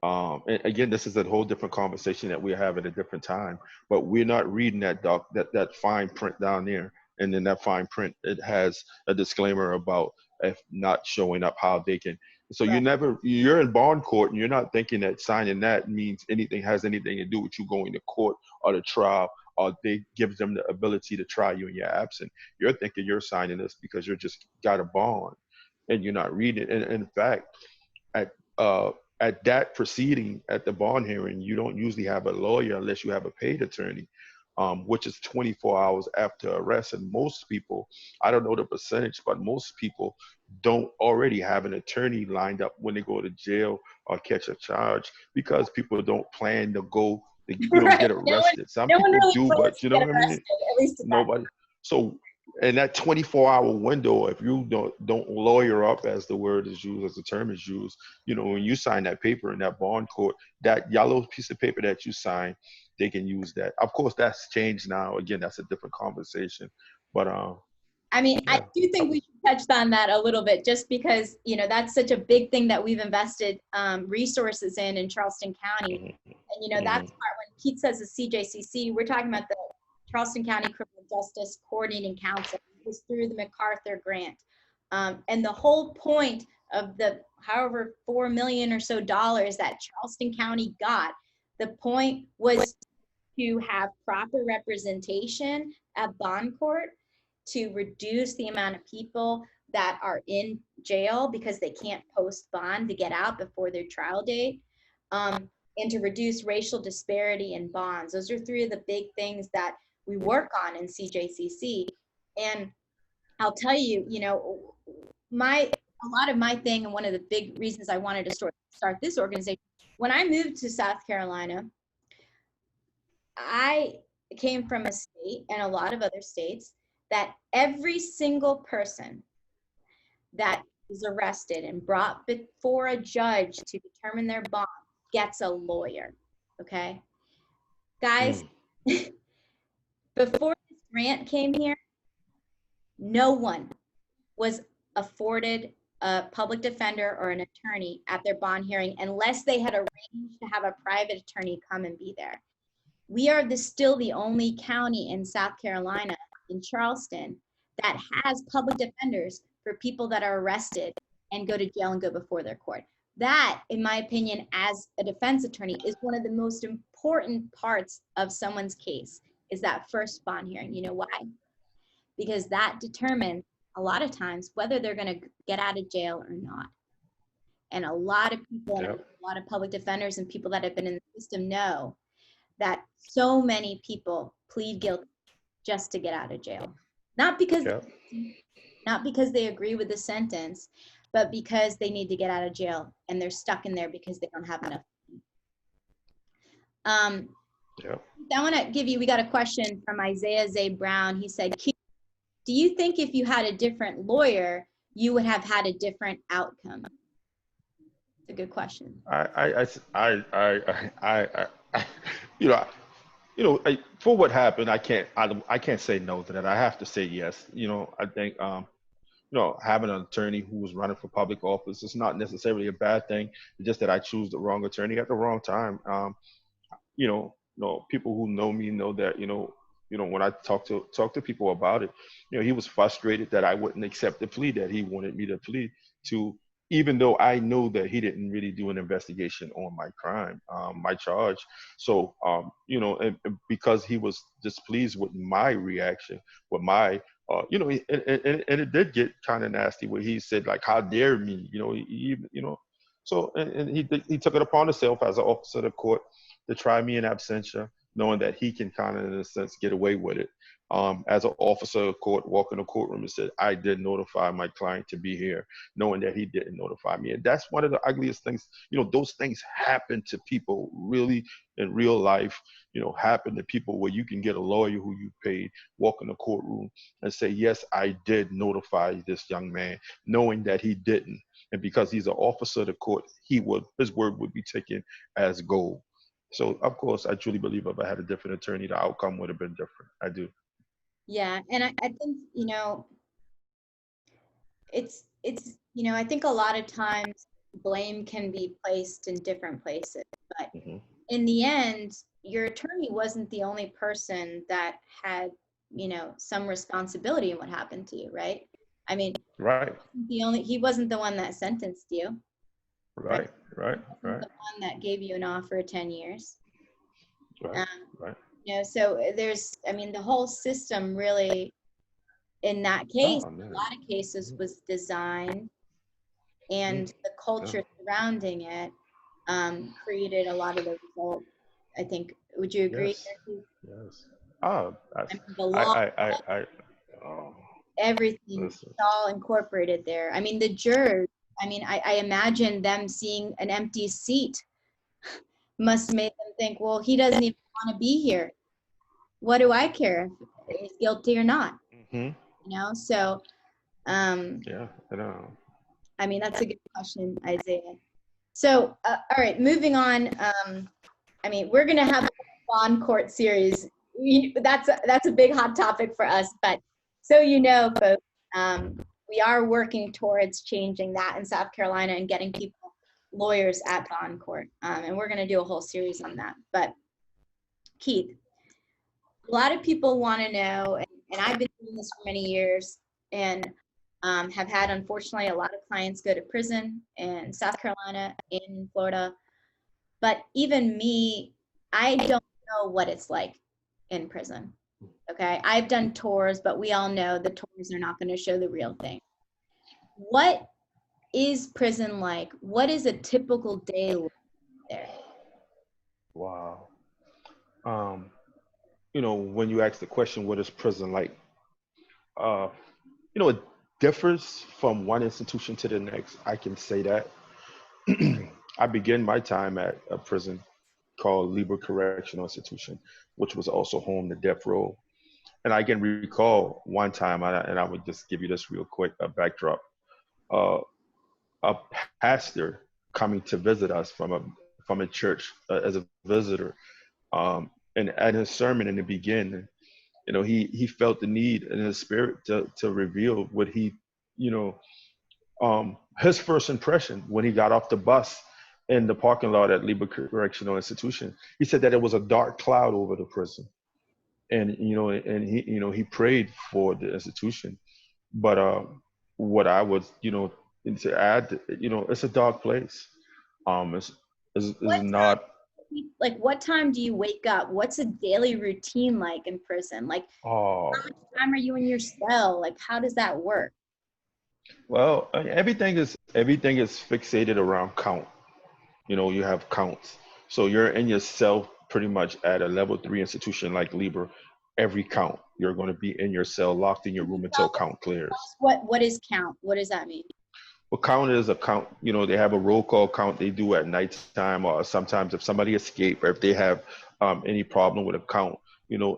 again, this is a whole different conversation that we're having at a different time, but we're not reading that fine print down there. And then that fine print, it has a disclaimer about if not showing up, how they can. So Right. you're in bond court and you're not thinking that signing that means has anything to do with you going to court or the trial, or they gives them the ability to try you in your absence. You're thinking you're signing this because you're just got a bond and you're not reading it. And in fact, at that proceeding, at the bond hearing, you don't usually have a lawyer unless you have a paid attorney, which is 24 hours after arrest. And most people, I don't know the percentage, but most people don't already have an attorney lined up when they go to jail or catch a charge, because people don't plan to go, Right. get arrested. Some No one people really do, plans but to you know get what I mean? arrested, at least at that. Nobody. So in that 24-hour window, if you don't lawyer up, as the word is used, as the term is used, when you sign that paper in that bond court, that yellow piece of paper that you sign, they can use that. Of course, that's changed now. Again, that's a different conversation. But I mean, yeah, I do think we should touch on that a little bit, just because, that's such a big thing that we've invested resources in Charleston County. And, that's part when Keith says the CJCC, we're talking about the Charleston County Criminal Justice Coordinating Council. It was through the MacArthur grant. And the whole point of the however $4 million or so that Charleston County got, the point was to have proper representation at bond court, to reduce the amount of people that are in jail because they can't post bond to get out before their trial date, and to reduce racial disparity in bonds. Those are three of the big things that we work on in CJCC. And I'll tell you, a lot of my thing, and one of the big reasons I wanted to start this organization, when I moved to South Carolina, I came from a state, and a lot of other states, that every single person that is arrested and brought before a judge to determine their bond gets a lawyer. Okay? Guys, before this grant came here, no one was afforded a public defender or an attorney at their bond hearing unless they had arranged to have a private attorney come and be there. We are still the only county in South Carolina, in Charleston, that has public defenders for people that are arrested and go to jail and go before their court. That, in my opinion, as a defense attorney, is one of the most important parts of someone's case, is that first bond hearing. You know why? Because that determines a lot of times whether they're going to get out of jail or not. And a lot of people, a lot of public defenders and people that have been in the system know that so many people plead guilty just to get out of jail. Not because they agree with the sentence, but because they need to get out of jail and they're stuck in there because they don't have enough. I want to give you, we got a question from Isaiah Zay Brown. He said, do you think if you had a different lawyer, you would have had a different outcome? a good question. You know, for what happened, I can't say no to that. I have to say yes. I think, having an attorney who was running for public office is not necessarily a bad thing. It's just that I choose the wrong attorney at the wrong time. People who know me know that, when I talk to people about it, he was frustrated that I wouldn't accept the plea that he wanted me to plead to, even though I know that he didn't really do an investigation on my crime, my charge. So, and because he was displeased with my reaction, with my, and it did get kind of nasty where he said, like, how dare me, so, and he took it upon himself as an officer of the court to try me in absentia, knowing that he can kind of, in a sense, get away with it. As an officer of court, walk in the courtroom and said, I did notify my client to be here, knowing that he didn't notify me. And that's one of the ugliest things. Those things happen to people really in real life, happen to people where you can get a lawyer who you paid, walk in the courtroom and say, yes, I did notify this young man, knowing that he didn't. And because he's an officer of the court, his word would be taken as gold. So, of course, I truly believe if I had a different attorney, the outcome would have been different. I do. Yeah, and I think, it's I think a lot of times blame can be placed in different places, but in the end, your attorney wasn't the only person that had, some responsibility in what happened to you, right? I mean, right. He wasn't the one that sentenced you. Right. The one that gave you an offer of 10 years. Right. So there's, the whole system really, in that case, a lot of cases was designed, and the culture surrounding it created a lot of the results. I think. Would you agree? Yes. Oh, the law, oh, everything is all incorporated there. The jurors. I imagine them seeing an empty seat must make them think, well, he doesn't even want to be here. What do I care if he's guilty or not? So yeah, I know. That's a good question, Isaiah. So all right, moving on. We're gonna have a bond court series. That's a big hot topic for us, but so folks, we are working towards changing that in South Carolina and getting people lawyers at bond court, and we're going to do a whole series on that. But Keith, a lot of people want to know, and I've been doing this for many years, and have had, unfortunately, a lot of clients go to prison in South Carolina, in Florida. But even me, I don't know what it's like in prison. Okay, I've done tours, but we all know the tours are not going to show the real thing. What is prison like? What is a typical day like there? Wow. When you ask the question, what is prison like? It differs from one institution to the next. I can say that. I began my time at a prison called Libre Correctional Institution, which was also home to death row. And I can recall one time, and I would just give you this real quick backdrop. A pastor coming to visit us from a church as a visitor, and at his sermon in the beginning, he felt the need in his spirit to reveal what he, his first impression when he got off the bus in the parking lot at Libre Correctional Institution. He said that it was a dark cloud over the prison, and he prayed for the institution. But what I was, to add, it's a dark place. It's not. Like, what time do you wake up? What's a daily routine like in prison? Like, how much time are you in your cell? Like, how does that work? Well, everything is fixated around count. You have counts. So you're in your cell pretty much at a level 3 institution like Libre. Every count, you're going to be in your cell, locked in your room until count clears. What is count? What does that mean? Well, count is a count. They have a roll call count they do at nighttime, or sometimes if somebody escaped, or if they have any problem with a count,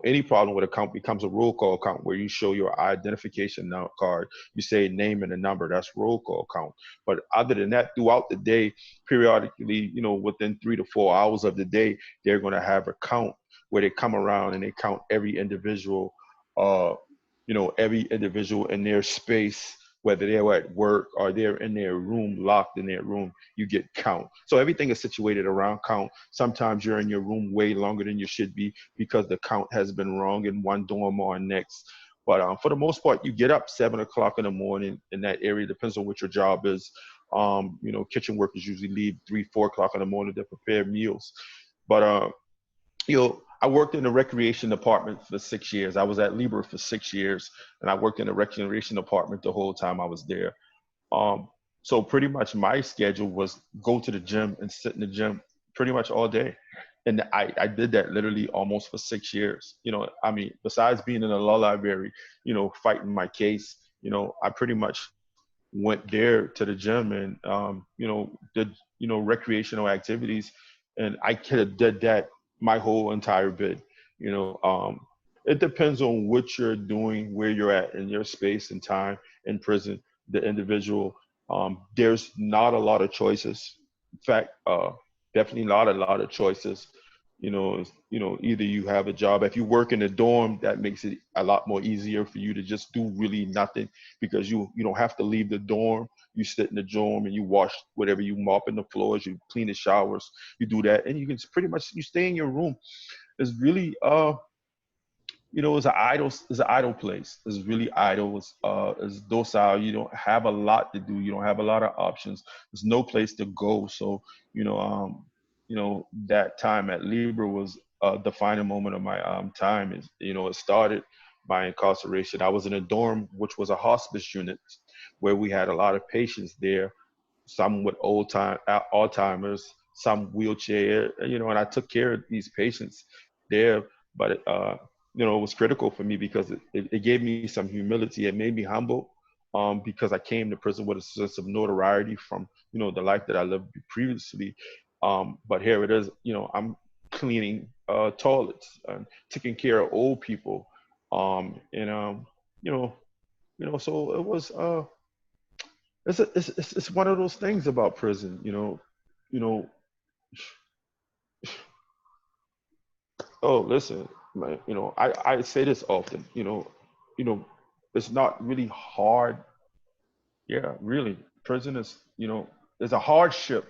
any problem with a count becomes a roll call count where you show your identification card, you say name and a number, that's roll call count. But other than that, throughout the day, periodically, within 3 to 4 hours of the day, they're going to have a count where they come around and they count every individual, every individual in their space, whether they're at work or they're in their room, locked in their room, you get count. So everything is situated around count. Sometimes you're in your room way longer than you should be because the count has been wrong in one dorm or next. But for the most part, you get up 7 o'clock in the morning in that area. Depends on what your job is. Kitchen workers usually leave 3, 4 o'clock in the morning to prepare meals. But I worked in the recreation department for 6 years. I was at Libra for 6 years, and I worked in the recreation department the whole time I was there. So pretty much my schedule was go to the gym and sit in the gym pretty much all day. And I did that literally almost for 6 years. Besides being in the law library, fighting my case, I pretty much went there to the gym and, did, recreational activities. And I could have did that my whole entire bid. It depends on what you're doing, where you're at in your space and time in prison, the individual. There's not a lot of choices. In fact, definitely not a lot of choices. Either you have a job. If you work in a dorm, that makes it a lot more easier for you to just do really nothing because you don't have to leave the dorm. You sit in the dorm and you wash whatever, you mop in the floors, you clean the showers, you do that, and you can pretty much you stay in your room. It's really it's an idle place. It's really idle. It's docile. You don't have a lot to do. You don't have a lot of options. There's no place to go. So, that time at Libra was a defining moment of my time. It started my incarceration. I was in a dorm, which was a hospice unit where we had a lot of patients there, some with Alzheimer's, some wheelchair, and I took care of these patients there. But it was critical for me because it gave me some humility. It made me humble because I came to prison with a sense of notoriety from, the life that I lived previously. But here it is, I'm cleaning toilets and taking care of old people. So it was, it's one of those things about prison, you know, oh, listen, man, I say this often, it's not really hard. Yeah, really. Prison is, it's a hardship,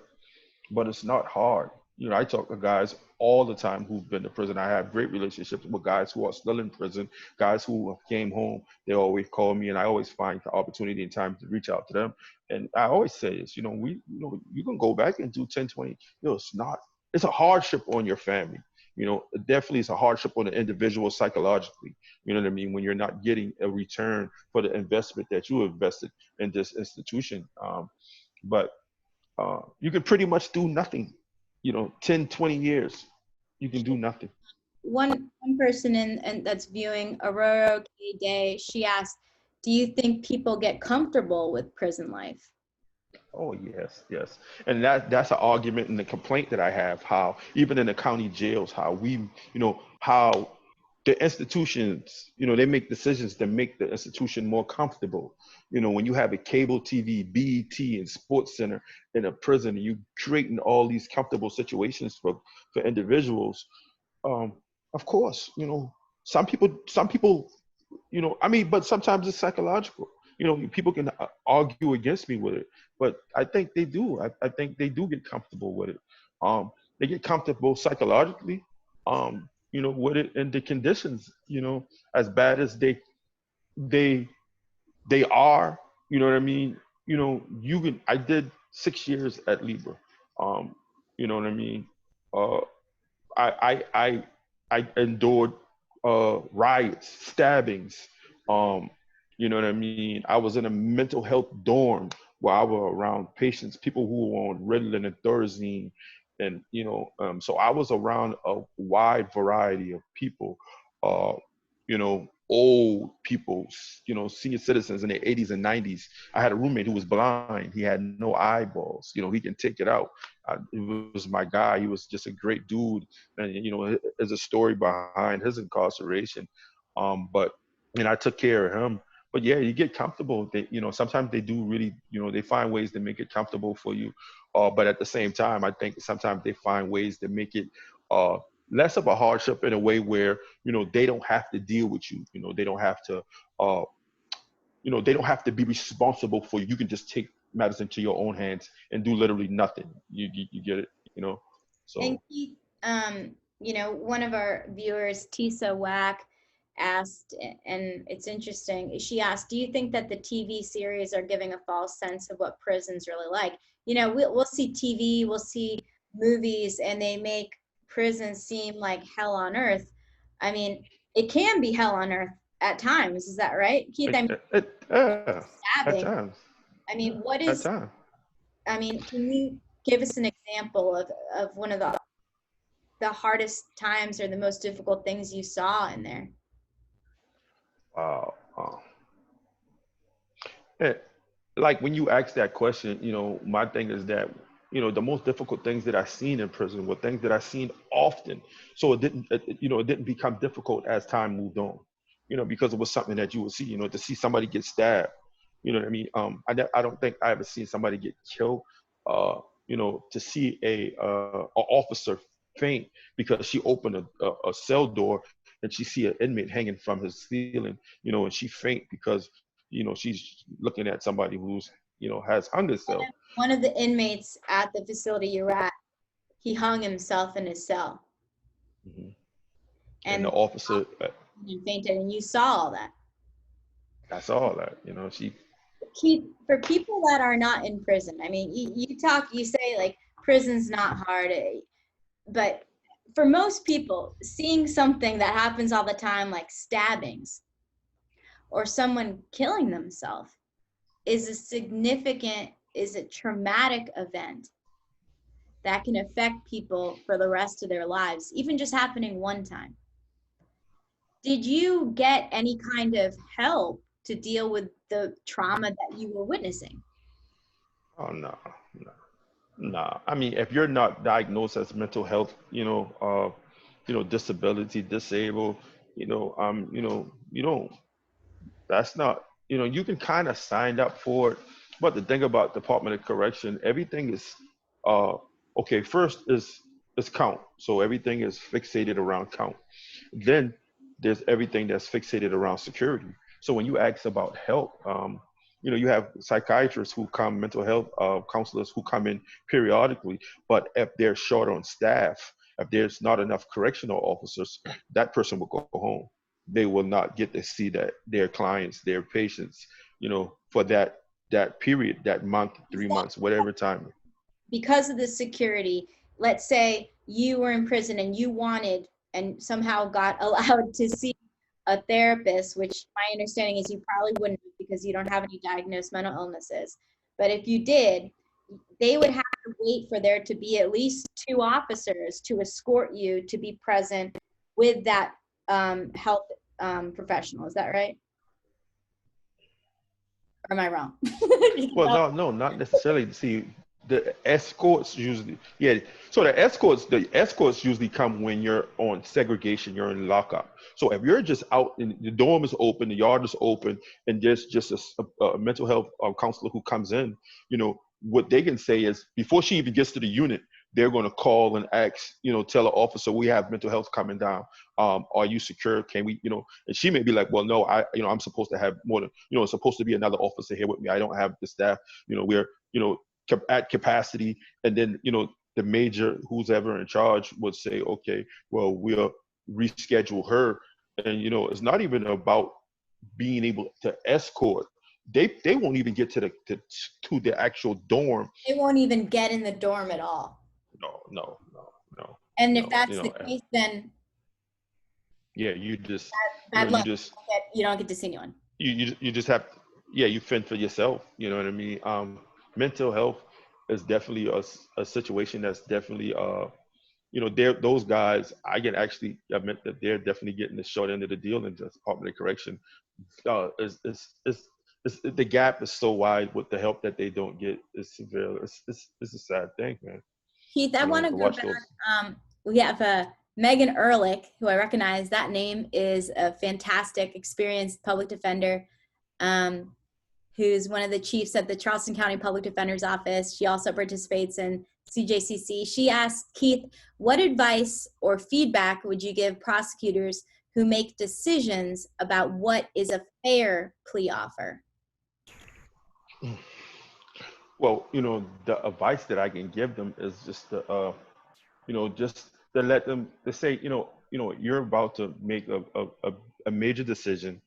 but it's not hard. I talk to guys all the time who've been to prison. I have great relationships with guys who are still in prison, guys who have came home. They always call me, and I always find the opportunity and time to reach out to them. And I always say this, you can go back and do 10, 20. It's a hardship on your family. It definitely is a hardship on the individual psychologically. You know what I mean? When you're not getting a return for the investment that you invested in this institution. But you can pretty much do nothing. 10, 20 years, you can do nothing. One person and that's viewing Aurora K Day, she asked, do you think people get comfortable with prison life? Oh, yes, yes. And that's an argument and the complaint that I have, how even in the county jails, how how the institutions, they make decisions to make the institution more comfortable. When you have a cable TV, BET, and Sports Center in a prison, and you creating all these comfortable situations for individuals. Of course, some people, but sometimes it's psychological. People can argue against me with it, but I think they do. I think they do get comfortable with it. They get comfortable psychologically, with it, and the conditions, as bad as they are. You know what I mean? I did 6 years at Libra. You know what I mean? Uh, I endured riots, stabbings. You know what I mean? I was in a mental health dorm where I was around patients, people who were on Ritalin and Thorazine, and so I was around a wide variety of people. Uh, old people, senior citizens in their 80s and 90s. I had a roommate who was blind. He had no eyeballs. He can take it out. It was my guy. He was just a great dude. And, there's a story behind his incarceration. But, I took care of him. But yeah, you get comfortable. They, sometimes they do really, they find ways to make it comfortable for you. But at the same time, I think sometimes they find ways to make it less of a hardship in a way where, they don't have to deal with you. They don't have to, they don't have to be responsible for you. You can just take matters into your own hands and do literally nothing. You get it, So. And Keith, one of our viewers, Tisa Wack, asked, and it's interesting, she asked, do you think that the TV series are giving a false sense of what prison's really like? We'll see TV, we'll see movies, and they make prison seem like hell on earth. I mean, it can be hell on earth at times. Is that right, Keith? At times. I mean, what is? At times. I mean, can you give us an example of one of the hardest times or the most difficult things you saw in there? Like when you ask that question, my thing is that, the most difficult things that I've seen in prison were things that I've seen often. So it didn't become difficult as time moved on, because it was something that you would see, to see somebody get stabbed, you know what I mean? I don't think I ever seen somebody get killed, to see a officer faint because she opened a cell door and she see an inmate hanging from his ceiling, and she faint because, she's looking at somebody who's, has hung himself. One of the inmates at the facility you're at, he hung himself in his cell. Mm-hmm. And the officer fainted, and you saw all that. I saw all that, For people that are not in prison, I mean, you say like prison's not hard, but for most people, seeing something that happens all the time, like stabbings or someone killing themselves, is a traumatic event that can affect people for the rest of their lives, even just happening one time. Did you get any kind of help to deal with the trauma that you were witnessing? Oh, no. I mean, if you're not diagnosed as mental health, disability, disabled, you don't, that's not, you can kind of sign up for it. But the thing about Department of Correction, everything is, okay, first is count. So everything is fixated around count. Then there's everything that's fixated around security. So when you ask about help, you have psychiatrists who come, mental health counselors who come in periodically, but if they're short on staff, if there's not enough correctional officers, that person will go home. They will not get to see their clients, their patients, for that period, that month, 3 months, whatever time. Because of the security, let's say you were in prison and you wanted and somehow got allowed to see a therapist, which my understanding is you probably wouldn't because you don't have any diagnosed mental illnesses. But if you did, they would have to wait for there to be at least 2 officers to escort you to be present with that health professional. Is that right? Or am I wrong? Well, no, not necessarily. See, the escorts usually, yeah. So the escorts usually come when you're on segregation, you're in lockup. So if you're just out and the dorm is open, the yard is open, and there's just a mental health counselor who comes in, what they can say is before she even gets to the unit, they're going to call and ask, tell the officer, we have mental health coming down. Are you secure? Can we, and she may be like, well, no, I'm supposed to have more than, it's supposed to be another officer here with me. I don't have the staff, we're, at capacity. And then, the major, who's ever in charge would say, okay, well, we'll reschedule her. And, it's not even about being able to escort. They won't even get to the actual dorm. They won't even get in the dorm at all. No. And if that's the case, then yeah, you just you don't get to see anyone. You just have, you fend for yourself. You know what I mean? Mental health is definitely a situation that's definitely those guys, I can actually admit that they're definitely getting the short end of the deal in the Department of Correction. The gap is so wide with the help that they don't get. It's severe. It's a sad thing, man. Keith, I want to To go watch back. those. We have Megan Ehrlich, who I recognize. That name is a fantastic, experienced public defender, who's one of the chiefs at the Charleston County Public Defender's Office. She also participates in CJCC. She asked, Keith, what advice or feedback would you give prosecutors who make decisions about what is a fair plea offer? Well, the advice that I can give them is just to, just to let them to say, you're about to make a major decision,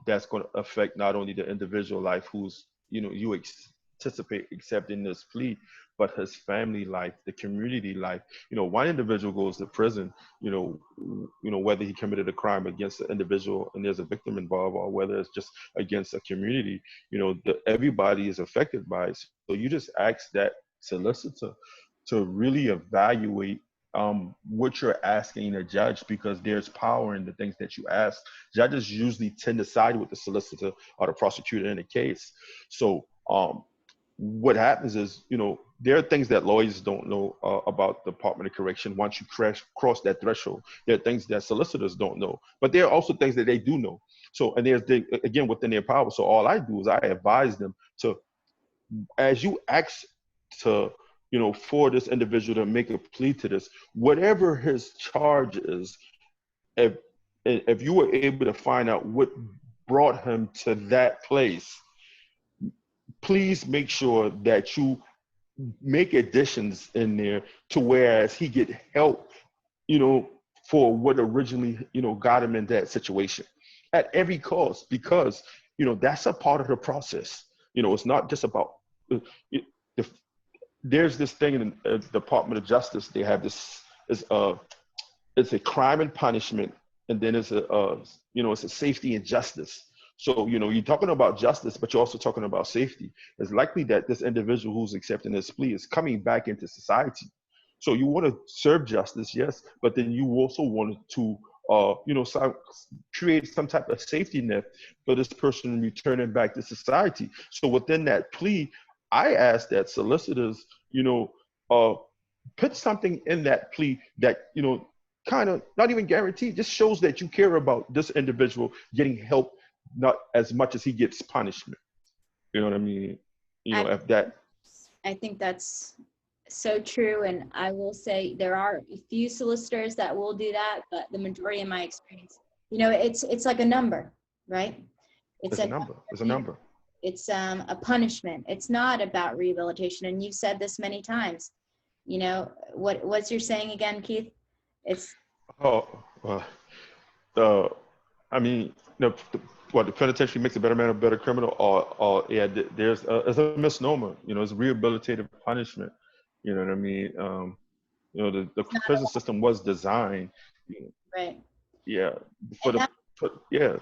that's going to affect not only the individual life who's, you anticipate accepting this plea, but his family life, the community life. One individual goes to prison, whether he committed a crime against an individual and there's a victim involved, or whether it's just against a community, everybody is affected by it. So you just ask that solicitor to really evaluate what you're asking a judge, because there's power in the things that you ask. Judges usually tend to side with the solicitor or the prosecutor in a case. So what happens is, there are things that lawyers don't know about the Department of Correction. Once you cross that threshold, there are things that solicitors don't know, but there are also things that they do know. So, and again, within their power. So all I do is I advise them to, as you ask to, for this individual to make a plea to this, whatever his charge is, if you were able to find out what brought him to that place, please make sure that you make additions in there to whereas he get help, for what originally, got him in that situation at every cost, because, that's a part of the process. It's not just about, there's this thing in the Department of Justice. They have this, it's a crime and punishment, and then it's a safety and justice. So, you're talking about justice, but you're also talking about safety. It's likely that this individual who's accepting this plea is coming back into society. So you want to serve justice, yes, but then you also want to, create some type of safety net for this person returning back to society. So within that plea, I ask that solicitors, put something in that plea that, kind of not even guaranteed, just shows that you care about this individual getting help, not as much as he gets punishment. You know what I mean? If that. I think that's so true. And I will say there are a few solicitors that will do that, but the majority in my experience, it's like a number, right? It's a number. It's a number. It's a punishment. It's not about rehabilitation. And you've said this many times. What's your saying again, Keith? It's. I mean, the penitentiary makes a better man a better criminal, or yeah, there's it's a misnomer. It's rehabilitative punishment. You know what I mean? The prison system was designed. Right. Yeah. Yeah.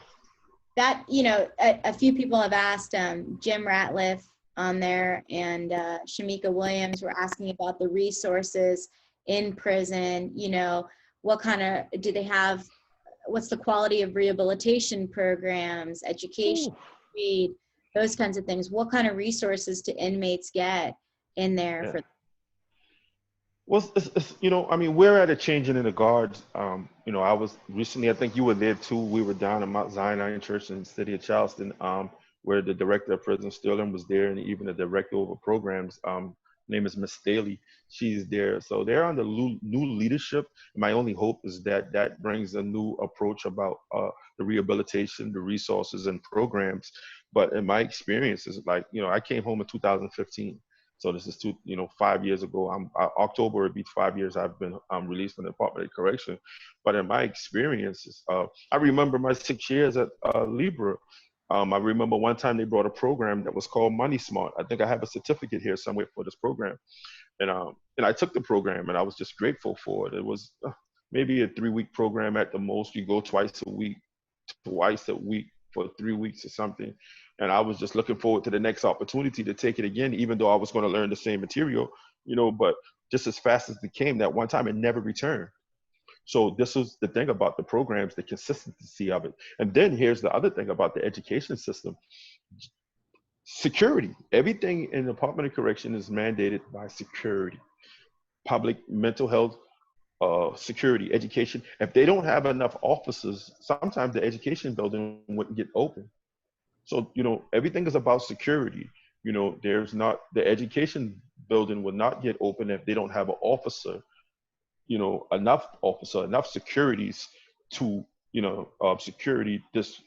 That, a few people have asked, Jim Ratliff on there and Shamika Williams were asking about the resources in prison. What kind of, do they have, what's the quality of rehabilitation programs, education, read, those kinds of things? What kind of resources do inmates get in there? Yeah. For? Well, we're at a changing in the guards. I was recently, I think you were there too. We were down at Mount Zion Church in the city of Charleston, where the director of prison Sterling was there, and even the director over programs, name is Miss Staley. She's there. So they're under new leadership. My only hope is that brings a new approach about the rehabilitation, the resources and programs. But in my experience, is like, I came home in 2015. So this is 5 years ago. October would be 5 years I've been released from the Department of Correction. But in my experiences, I remember my 6 years at Libra. I remember one time they brought a program that was called Money Smart. I think I have a certificate here somewhere for this program. And I took the program and I was just grateful for it. It was maybe a 3-week program at the most. You go twice a week for 3 weeks or something. And I was just looking forward to the next opportunity to take it again, even though I was going to learn the same material, but just as fast as they came that one time and never returned. So this was the thing about the programs, the consistency of it. And then here's the other thing about the education system. Security. Everything in the Department of Correction is mandated by security. Public mental health, security, education. If they don't have enough officers, sometimes the education building wouldn't get open. So, everything is about security. There's not, the education building will not get open if they don't have an officer, enough securities to, security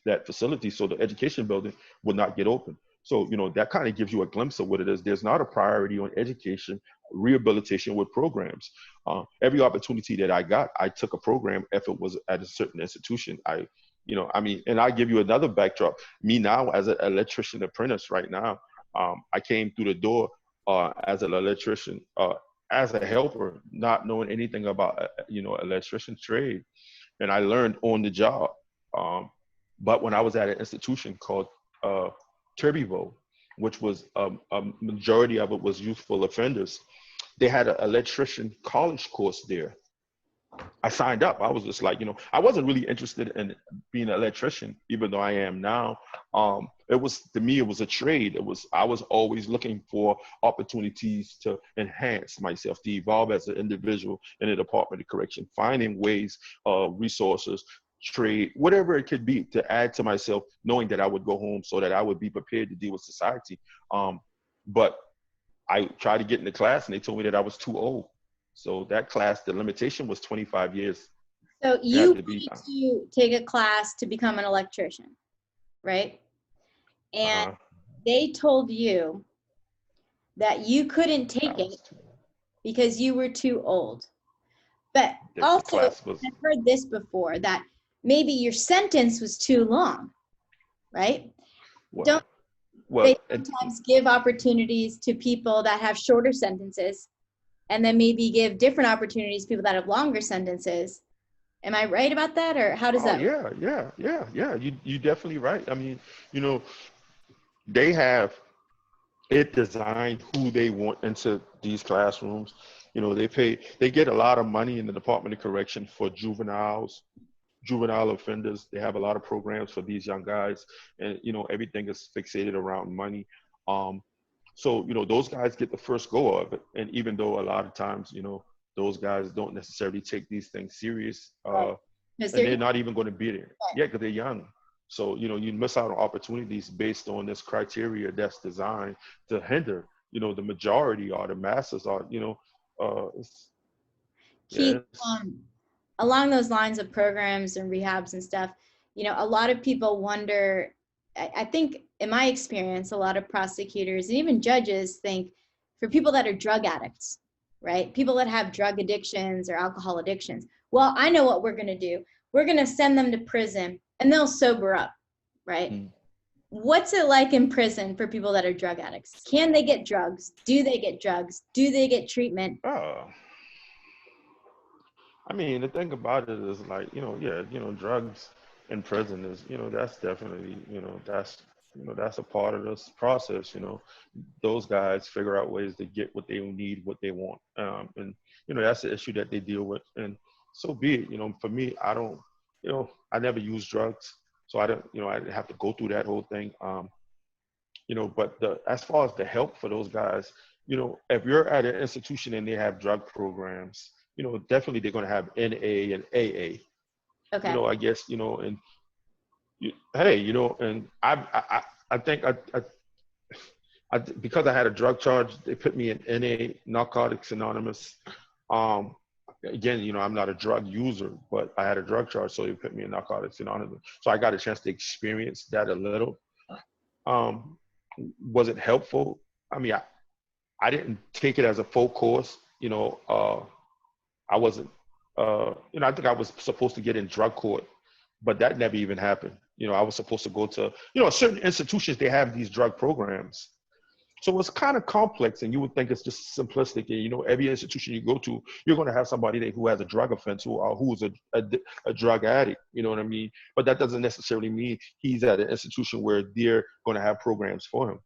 that facility. So the education building will not get open. So, that kind of gives you a glimpse of what it is. There's not a priority on education, rehabilitation with programs. Every opportunity that I got, I took a program if it was at a certain institution. And I give you another backdrop. Me now as an electrician apprentice right now, I came through the door as an electrician, as a helper, not knowing anything about, electrician trade. And I learned on the job. But when I was at an institution called Turbyville, which was a majority of it was youthful offenders, they had an electrician college course there. I signed up. I was just like, I wasn't really interested in being an electrician, even though I am now. To me, it was a trade. I was always looking for opportunities to enhance myself, to evolve as an individual in the Department of Correction, finding ways, resources, trade, whatever it could be to add to myself, knowing that I would go home so that I would be prepared to deal with society. But I tried to get into class and they told me that I was too old. So that class, the limitation was 25 years. So you wanted to take a class to become an electrician, right? And they told you that you couldn't take it because you were too old. But also, I've heard this before, that maybe your sentence was too long, right? They sometimes give opportunities to people that have shorter sentences, and then maybe give different opportunities to people that have longer sentences. Am I right about that, or how does that work? Yeah. You definitely right. I mean, they have it designed who they want into these classrooms. They get a lot of money in the Department of Correction for juvenile offenders. They have a lot of programs for these young guys, and everything is fixated around money. So, those guys get the first go of it. And even though a lot of times, those guys don't necessarily take these things serious, and they're not even going to be there. Yeah, because they're young. So, you miss out on opportunities based on this criteria that's designed to hinder, the majority or the masses are, Keith, along those lines of programs and rehabs and stuff, a lot of people wonder, I think in my experience, a lot of prosecutors and even judges think for people that are drug addicts, right? People that have drug addictions or alcohol addictions. Well, I know what we're going to do. We're going to send them to prison and they'll sober up, right? What's it like in prison for people that are drug addicts? Can they get drugs? Do they get drugs? Do they get treatment? I mean, the thing about it is like, drugs in prison is, that's definitely, that's a part of this process. Those guys figure out ways to get what they need, what they want. And, that's the issue that they deal with. And so be it. For me, I don't, I never use drugs. So I don't, I didn't have to go through that whole thing. But as far as the help for those guys, if you're at an institution and they have drug programs, definitely they're going to have NA and AA. Okay. I guess, and and I think I because I had a drug charge, they put me in NA, Narcotics Anonymous. Again, I'm not a drug user, but I had a drug charge, so they put me in Narcotics Anonymous. So I got a chance to experience that a little. Was it helpful? I mean, I didn't take it as a full course. I wasn't, I think I was supposed to get in drug court, but that never even happened. I was supposed to go to, certain institutions, they have these drug programs. So it's kind of complex, and you would think it's just simplistic. And, every institution you go to, you're going to have somebody who has a drug offense who's a drug addict. You know what I mean? But that doesn't necessarily mean he's at an institution where they're going to have programs for him.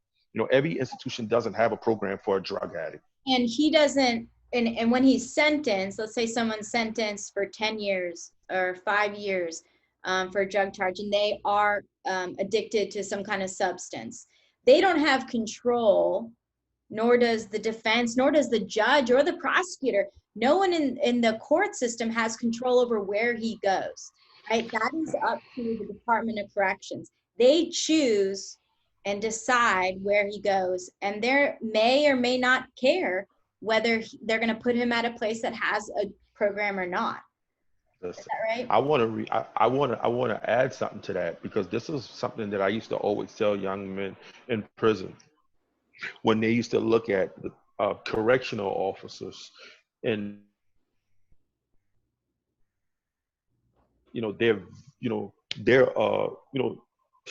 Every institution doesn't have a program for a drug addict. And he doesn't, and when he's sentenced, let's say someone's sentenced for 10 years or 5 years for a drug charge, and they are addicted to some kind of substance, they don't have control, nor does the defense, nor does the judge or the prosecutor. No one in the court system has control over where he goes, right? That is up to the Department of Corrections. They choose and decide where he goes, and they may or may not care whether they're going to put him at a place that has a program or not. Is that right? I want to I want to add something to that, because this is something that I used to always tell young men in prison when they used to look at the correctional officers, and they're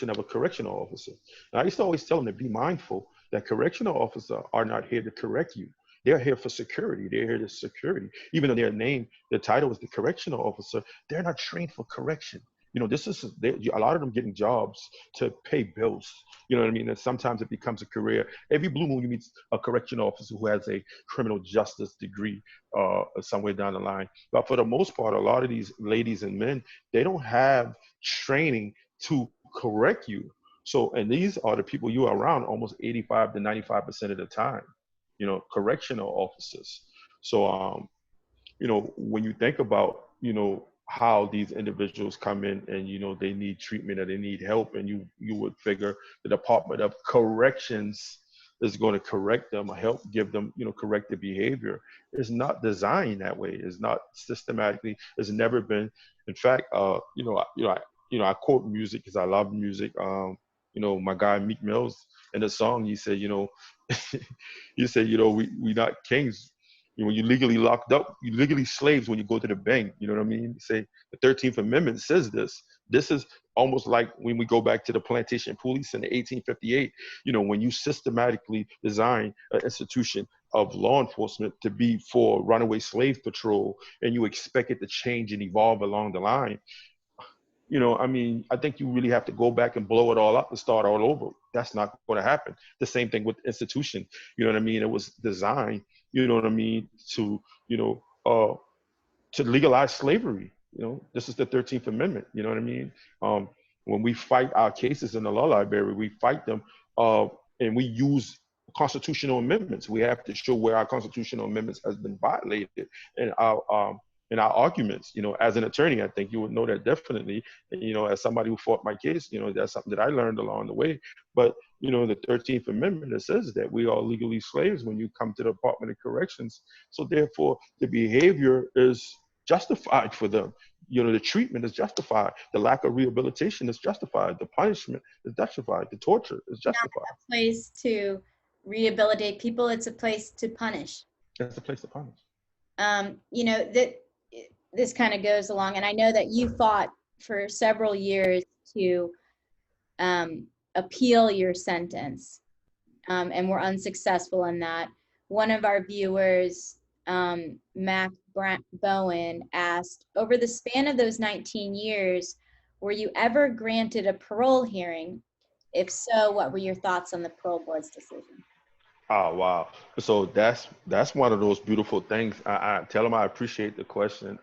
of a correctional officer. And I used to always tell them to be mindful that correctional officers are not here to correct you. They're here for security. They're here to security. Even though their name, the title is the correctional officer, they're not trained for correction. This is a lot of them getting jobs to pay bills. You know what I mean? And sometimes it becomes a career. Every blue moon, you meet a correctional officer who has a criminal justice degree somewhere down the line. But for the most part, a lot of these ladies and men, they don't have training to correct you. So, and these are the people you are around almost 85 to 95% of the time, correctional officers. So, when you think about, how these individuals come in and, they need treatment or they need help, and you would figure the Department of Corrections is going to correct them or help give them, corrective behavior. It's not designed that way. It's not systematically. It's never been. In fact, I quote music because I love music. My guy Meek Mills in the song, he said, he said, we not kings. When you're legally locked up, you're legally slaves when you go to the bank. You know what I mean? You say the 13th Amendment says this. This is almost like when we go back to the plantation police in 1858, when you systematically design an institution of law enforcement to be for runaway slave patrol, and you expect it to change and evolve along the line. I think you really have to go back and blow it all up and start all over. That's not going to happen. The same thing with institution. You know what I mean? It was designed, to, to legalize slavery. This is the 13th Amendment. You know what I mean? When we fight our cases in the law library, we fight them and we use constitutional amendments. We have to show where our constitutional amendments has been violated, and in our arguments. As an attorney, I think you would know that definitely. And, as somebody who fought my case, that's something that I learned along the way. But, the 13th Amendment, it says that we are legally slaves when you come to the Department of Corrections. So therefore, the behavior is justified for them. The treatment is justified. The lack of rehabilitation is justified. The punishment is justified. The torture is justified. It's not a place to rehabilitate people. It's a place to punish. It's a place to punish. That this kind of goes along, and I know that you fought for several years to appeal your sentence, and were unsuccessful in that. One of our viewers, Mac Bowen, asked, over the span of those 19 years, were you ever granted a parole hearing? If so, what were your thoughts on the parole board's decision? Oh, wow. So that's one of those beautiful things. I tell them I appreciate the question.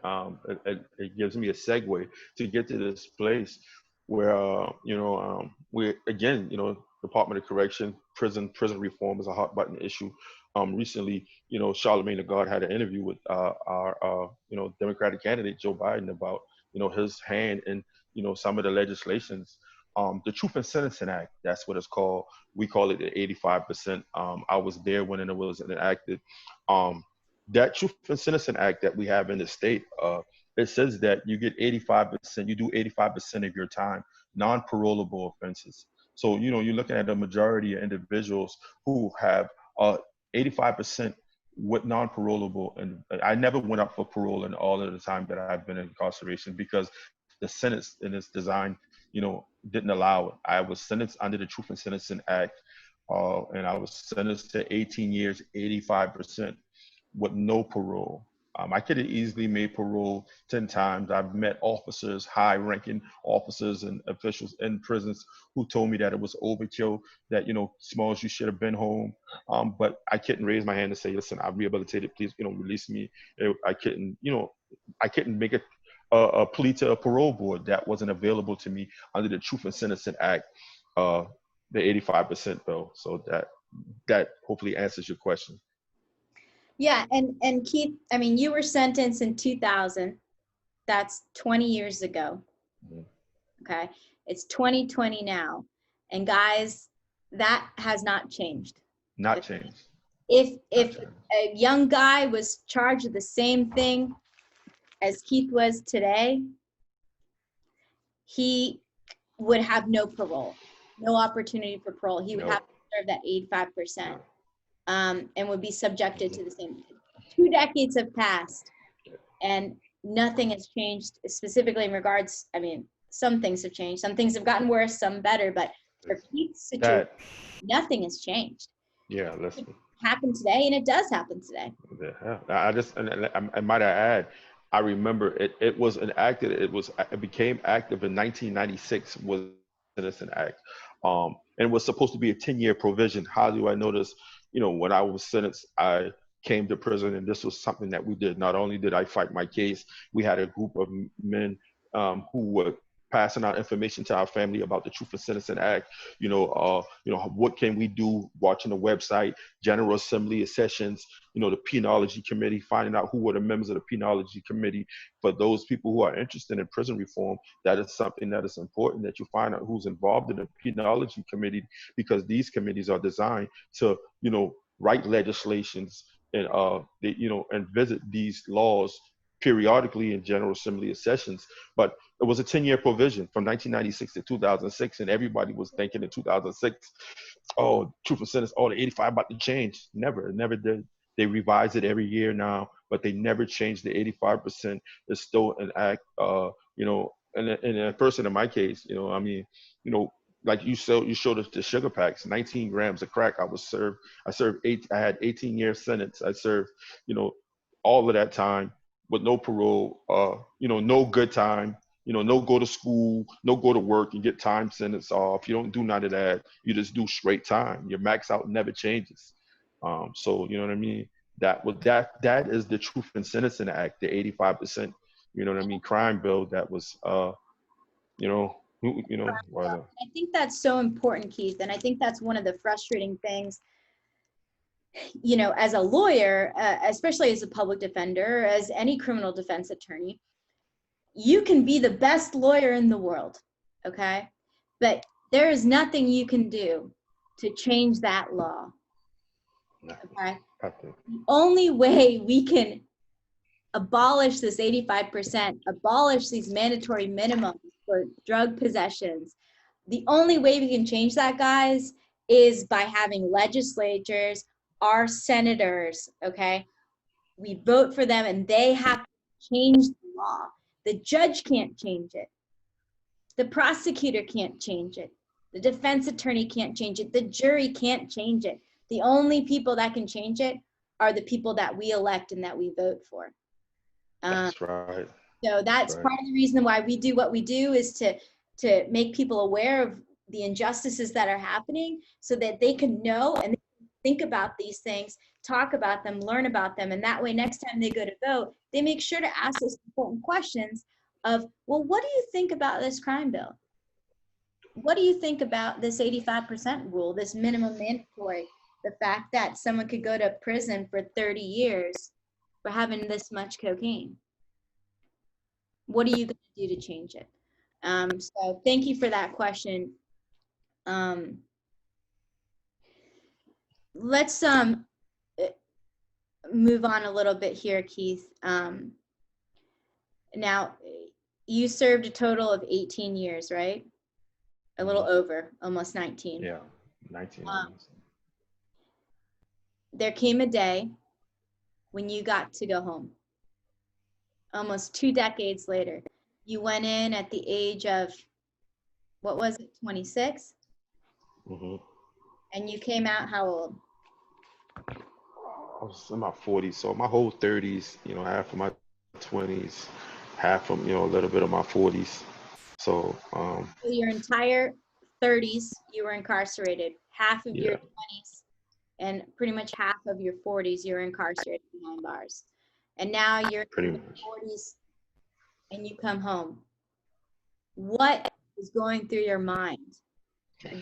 It gives me a segue to get to this place where, we, again, Department of Correction, prison reform is a hot button issue. Recently, Charlemagne the God had an interview with our Democratic candidate, Joe Biden, about, his hand in, some of the legislations. The Truth in Sentencing Act, that's what it's called. We call it the 85%. I was there when it was enacted. That Truth in Sentencing Act that we have in the state, it says that you get 85%, you do 85% of your time, non-parolable offenses. So, you're looking at a majority of individuals who have 85% with non-parolable. And I never went up for parole in all of the time that I've been in incarceration, because the sentence in its design, didn't allow it. I was sentenced under the Truth in Sentencing Act, and I was sentenced to 18 years, 85% with no parole. I could have easily made parole 10 times. I've met officers, high-ranking officers and officials in prisons who told me that it was overkill, that, Smalls, you should have been home. But I couldn't raise my hand and say, listen, I'm rehabilitated, please, release me. I couldn't, I couldn't make a plea to a parole board. That wasn't available to me under the Truth in Sentencing Act, the 85% bill. So that hopefully answers your question. Yeah, and Keith, I mean, you were sentenced in 2000. That's 20 years ago. Okay, it's 2020 now, and guys, that has not changed. Not changed. If a young guy was charged with the same thing as Keith was today, he would have no parole, no opportunity for parole. He would have to serve that 85%, and would be subjected to the same. 2 decades have passed, and nothing has changed, specifically in regards, I mean, some things have changed. Some things have gotten worse, some better, but for Keith's situation, nothing has changed. Yeah, listen. It happened today, and it does happen today. Yeah, I might add, I remember it was enacted. It became active in 1996 was the Citizen Act, and it was supposed to be a 10-year provision. How do I know this? When I was sentenced, I came to prison, and this was something that we did. Not only did I fight my case, we had a group of men who were passing out information to our family about the Truth in Sentencing Act. What can we do? Watching the website, General Assembly sessions, the Penology Committee, finding out who were the members of the Penology Committee. For those people who are interested in prison reform, that is something that is important, that you find out who's involved in the Penology Committee, because these committees are designed to, write legislations and and visit these laws periodically in General Assembly sessions. But it was a 10-year provision from 1996 to 2006, and everybody was thinking in 2006, oh, Truth in Sentence, the 85 about to change. Never did. They revise it every year now, but they never changed the 85%. It's still an act, and a person in my case, like you showed us the sugar packs, 19 grams of crack. I had 18-year sentence. I served, all of that time with no parole, no good time, no go to school, no go to work and get time sentence off. You don't do none of that. You just do straight time. Your max out never changes. So you know what I mean? That is the Truth in Sentencing Act, the 85%, crime bill that was, I think that's so important, Keith, and I think that's one of the frustrating things, as a lawyer, especially as a public defender, as any criminal defense attorney. You can be the best lawyer in the world, okay? But there is nothing you can do to change that law, okay? The only way we can abolish this 85%, abolish these mandatory minimums for drug possessions, the only way we can change that, guys, is by having legislatures, our senators, okay? We vote for them, and they have to change the law. The judge can't change it. The prosecutor can't change it. The defense attorney can't change it. The jury can't change it. The only people that can change it are the people that we elect and that we vote for. That's right. So that's part of the reason why we do what we do, is to make people aware of the injustices that are happening, so that they can know and think about these things, talk about them, learn about them, and that way next time they go to vote, they make sure to ask those important questions of, well, what do you think about this crime bill? What do you think about this 85% rule, this minimum mandatory, the fact that someone could go to prison for 30 years for having this much cocaine? What are you going to do to change it? So thank you for that question. Let's move on a little bit here, Keith. Now, you served a total of 18 years, right? A little over, almost 19. Yeah, 19. There came a day when you got to go home. Almost 2 decades later. You went in at the age of, what was it, 26? Mm-hmm. And you came out how old? I was in my 40s, so my whole 30s, you know, half of my 20s, half of, you know, a little bit of my 40s. So, So your entire 30s, you were incarcerated. Half of your yeah, 20s and pretty much half of your 40s, you were incarcerated behind bars. And now you're pretty in much. your 40s and you come home. What is going through your mind?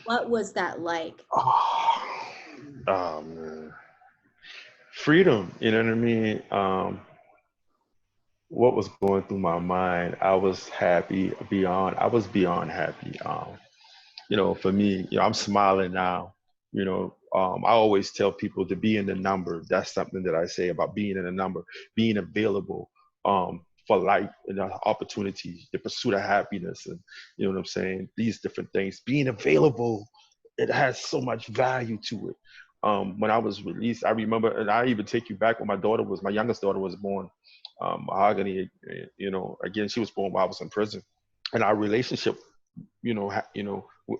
What was that like? Oh, oh man, freedom. You know what I mean? What was going through my mind? I was happy beyond. I was beyond happy. You know, for me, you know, I'm smiling now. You know, I always tell people to be in the number. That's something that I say about being in the number, being available for life and opportunities, the pursuit of happiness, and you know what I'm saying. These different things, being available, it has so much value to it. When I was released, I remember, and I even take you back when my youngest daughter was born. Mahogany, you know, again, she was born while I was in prison, and our relationship,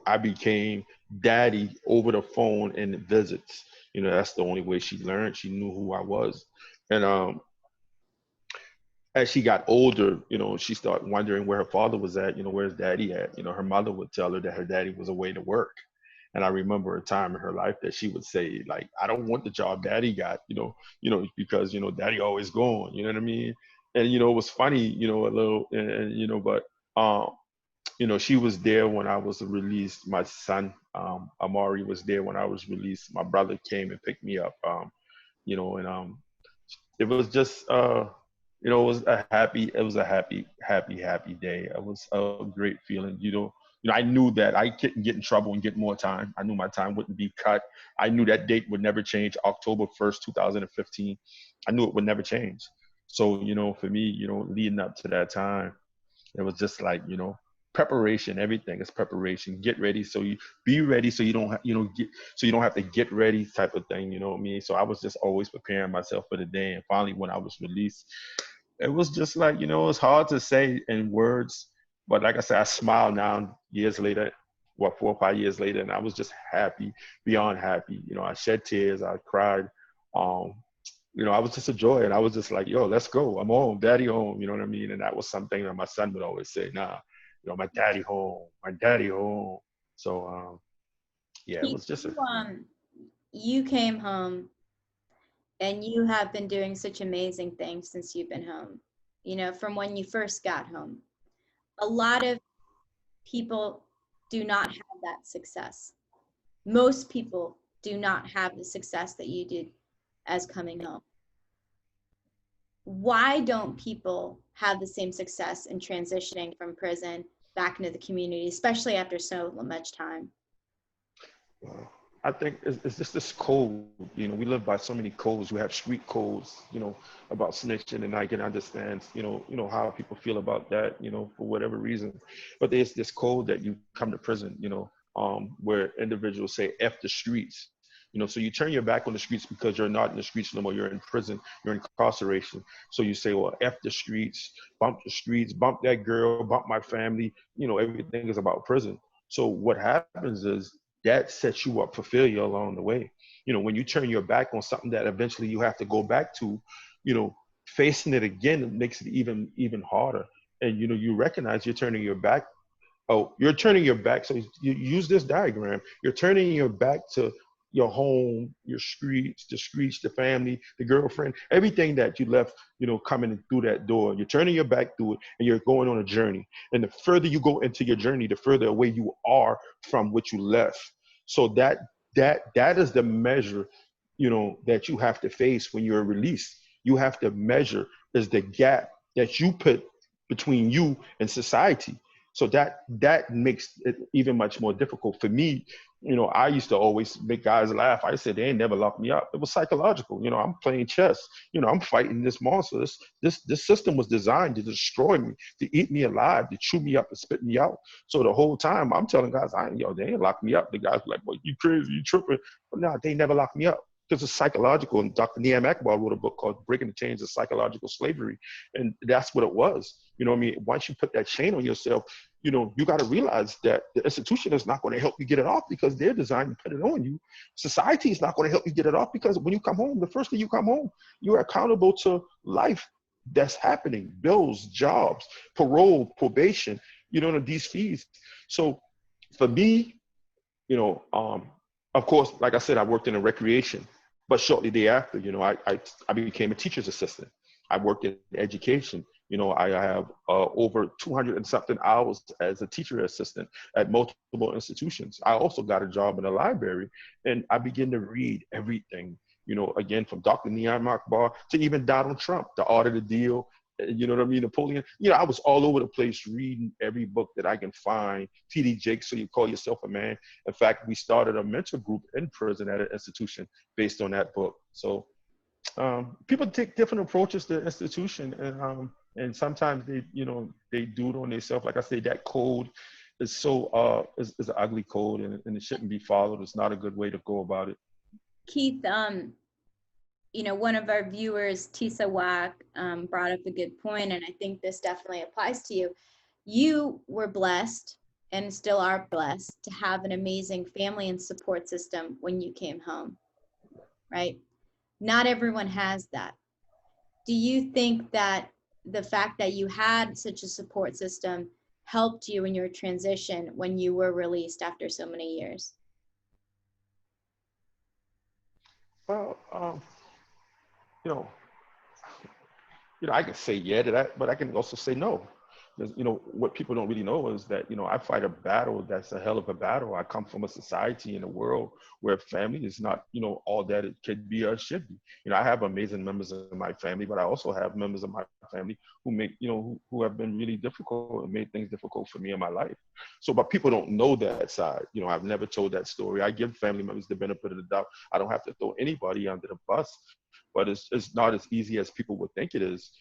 I became daddy over the phone and visits. You know, that's the only way she learned. She knew who I was. And as she got older, you know, she started wondering where her father was at. You know, where's daddy at? You know, her mother would tell her that her daddy was away to work. And I remember a time in her life that she would say, like, I don't want the job daddy got, because, you know, daddy always gone, you know what I mean? And, you know, it was funny, you know, a little, but um, you know, she was there when I was released. My son, Amari, was there when I was released. My brother came and picked me up, and it was just, it was a happy day. It was a great feeling. I knew that I couldn't get in trouble and get more time. I knew my time wouldn't be cut. I knew that date would never change, October 1st, 2015. I knew it would never change. So, you know, for me, you know, leading up to that time, it was just like, you know, preparation. Everything is preparation. Get ready, so you be ready, so you don't so you don't have to get ready, type of thing. You know what I mean? So I was just always preparing myself for the day. And finally, when I was released, it was just like, you know, it's hard to say in words, but like I said, I smile now years later, 4 or 5 years later, and I was just happy, beyond happy. You know, I shed tears, I cried. Um, I was just a joy, and I was just like, yo, let's go. I'm home, daddy home. You know what I mean? And that was something that my son would always say, nah, you know, my daddy home, my daddy home. So, yeah, it You, was just a, you came home and you have been doing such amazing things since you've been home, you know, from when you first got home. A lot of people do not have that success. Most people do not have the success that you did as coming home. Why don't people have the same success in transitioning from prison back into the community, especially after so much time? I think it's just this code. You know, we live by so many codes. We have street codes, you know, about snitching, and I can understand, how people feel about that, you know, for whatever reason. But there's this code that you come to prison, where individuals say F the streets. You know, so you turn your back on the streets because you're not in the streets no more. You're in prison. You're in incarceration. So you say, well, F the streets, bump that girl, bump my family. You know, everything is about prison. So what happens is that sets you up for failure along the way. You know, when you turn your back on something that eventually you have to go back to, you know, facing it again makes it even harder. And you know, you recognize you're turning your back. Oh, you're turning your back. So you use this diagram. You're turning your back to your home, your streets, the family, the girlfriend, everything that you left, you know, coming through that door. You're turning your back through it, and you're going on a journey. And the further you go into your journey, the further away you are from what you left. So that is the measure, you know, that you have to face when you're released. You have to measure is the gap that you put between you and society. So that makes it even much more difficult for me. You know, I used to always make guys laugh. I said they ain't never locked me up. It was psychological. You know, I'm playing chess. You know, I'm fighting this monster. This system was designed to destroy me, to eat me alive, to chew me up and spit me out. So the whole time I'm telling guys, they ain't locked me up. The guys were like, well, you crazy, you tripping. But no, they never locked me up. Because it's psychological. And Dr. Niam Akbar wrote a book called Breaking the Chains of Psychological Slavery. And that's what it was. You know what I mean? Once you put that chain on yourself, you got to realize that the institution is not going to help you get it off because they're designed to put it on you. Society is not going to help you get it off because when you come home, the first day you come home, you're accountable to life that's happening, bills, jobs, parole, probation, these fees. So for me, of course, like I said, I worked in a recreation, but shortly thereafter, I became a teacher's assistant. I worked in education. I have over 200 and something hours as a teacher assistant at multiple institutions. I also got a job in a library, and I began to read everything, again, from Dr. Neon Akbar to even Donald Trump, The Art of the Deal, you know what I mean, Napoleon. I was all over the place reading every book that I can find. T.D. Jakes, So You Call Yourself a Man. In fact, we started a mentor group in prison at an institution based on that book. So people take different approaches to the institution, and sometimes they do it on themselves. Like I say, that code is so is an ugly code, and it shouldn't be followed. It's not a good way to go about it. Keith, one of our viewers, Tisa Wack, brought up a good point, and I think this definitely applies to you. You were blessed and still are blessed to have an amazing family and support system when you came home, right? Not everyone has that. Do you think that the fact that you had such a support system helped you in your transition when you were released after so many years? Well, I can say yeah to that, but I can also say no. Because, what people don't really know is that, I fight a battle that's a hell of a battle. I come from a society in a world where family is not, all that it could be or should be. I have amazing members of my family, but I also have members of my family who make, who have been really difficult and made things difficult for me in my life. So, but people don't know that side. I've never told that story. I give family members the benefit of the doubt. I don't have to throw anybody under the bus, but it's not as easy as people would think it is.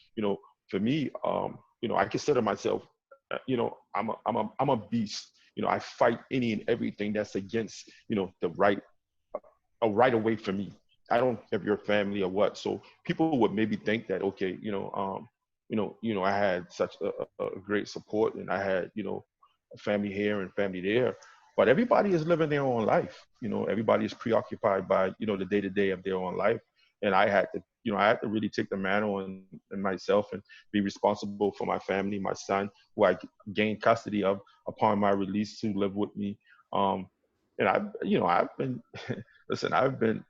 For me, I consider myself, I'm a beast. I fight any and everything that's against, the right, a right away from me. I don't have your family or what. So people would maybe think that, okay, I had such a great support, and I had, a family here and family there. But everybody is living their own life. Everybody is preoccupied by, the day-to-day of their own life. And I had to really take the mantle in myself and be responsible for my family, my son, who I gained custody of upon my release to live with me. And I've been, listen,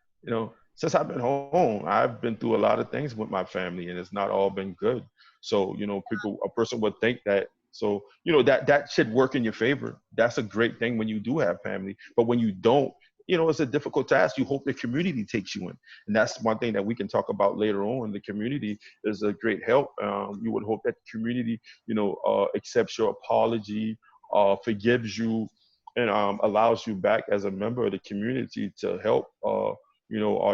since I've been home, I've been through a lot of things with my family, and it's not all been good. So, a person would think that, so, that should work in your favor. That's a great thing when you do have family. But when you don't, it's a difficult task. You hope the community takes you in. And that's one thing that we can talk about later on. The community is a great help. You would hope that the community, accepts your apology, forgives you, and allows you back as a member of the community to help, or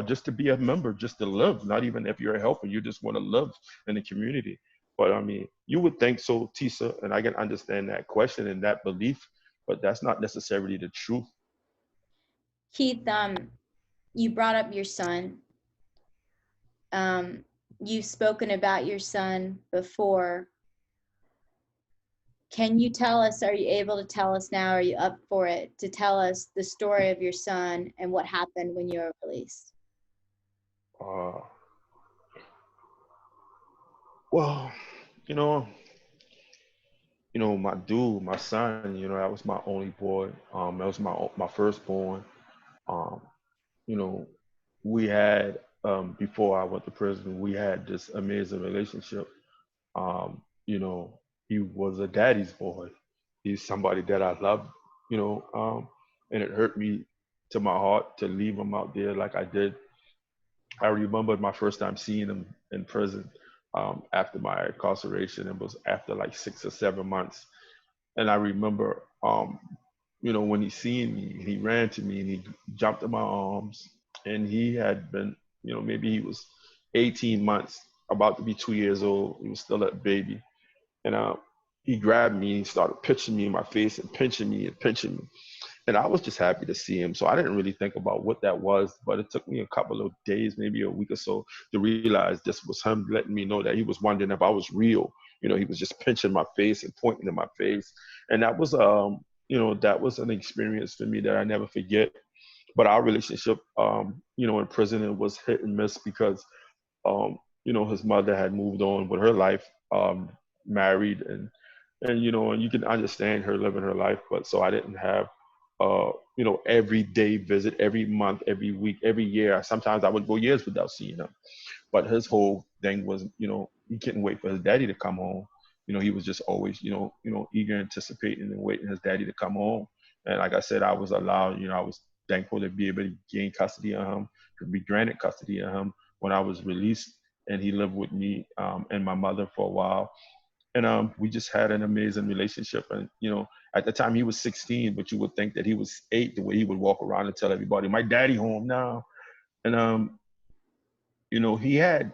just to be a member, just to live. Not even if you're a helper, you just want to live in the community. But I mean, you would think so, Tisa, and I can understand that question and that belief, but that's not necessarily the truth. Keith, you brought up your son. You've spoken about your son before. Can you tell us, are you able to tell us now, are you up for it, to tell us the story of your son and what happened when you were released? Well, my son, that was my only boy. That was my firstborn. You know, we had, before I went to prison, we had this amazing relationship. He was a daddy's boy. He's somebody that I loved, and it hurt me to my heart to leave him out there like I did. I remember my first time seeing him in prison, after my incarceration. It was after like 6 or 7 months. And I remember, when he seen me, he ran to me and he jumped in my arms. And he had been, maybe he was 18 months, about to be 2 years old. He was still a baby. And he grabbed me and he started pinching me in my face and pinching me and pinching me. And I was just happy to see him. So I didn't really think about what that was, but it took me a couple of days, maybe a week or so, to realize this was him letting me know that he was wondering if I was real. He was just pinching my face and pointing to my face. And that was, that was an experience for me that I never forget. But our relationship, in prison, it was hit and miss because, his mother had moved on with her life, married, and you can understand her living her life. But so I didn't have, every day visit, every month, every week, every year. Sometimes I would go years without seeing him. But his whole thing was, he couldn't wait for his daddy to come home. He was just always, eager, anticipating and waiting his daddy to come home. And like I said, I was allowed, I was thankful to be able to gain custody of him, to be granted custody of him when I was released. And he lived with me and my mother for a while. And we just had an amazing relationship. And, at the time he was 16, but you would think that he was 8, the way he would walk around and tell everybody, my daddy home now. And he had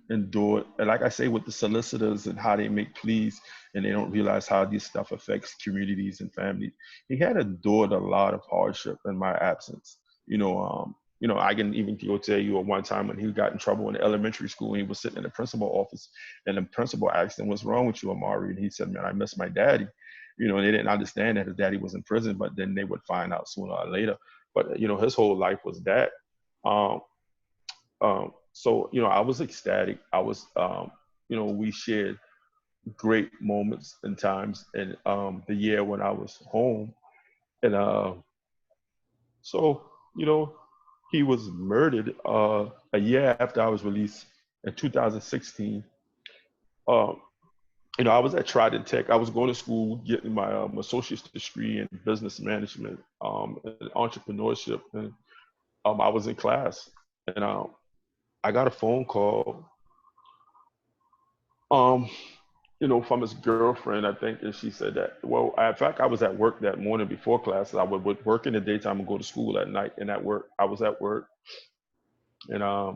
endured, and like I say, with the solicitors and how they make pleas, and they don't realize how this stuff affects communities and families. He had endured a lot of hardship in my absence. I can even go tell you at one time when he got in trouble in elementary school, and he was sitting in the principal office, and the principal asked him, "What's wrong with you, Amari?" And he said, "Man, I miss my daddy." And they didn't understand that his daddy was in prison, but then they would find out sooner or later. But his whole life was that. Um, so, I was ecstatic. I was, we shared great moments and times in the year when I was home. And so, he was murdered a year after I was released in 2016. Um, I was at Trident Tech. I was going to school, getting my associate's degree in business management and entrepreneurship. And I was in class, and I got a phone call from his girlfriend, I think, and she said that, well, in fact, I was at work that morning before classes. I would work in the daytime and go to school at night. And at work, I was at work, and I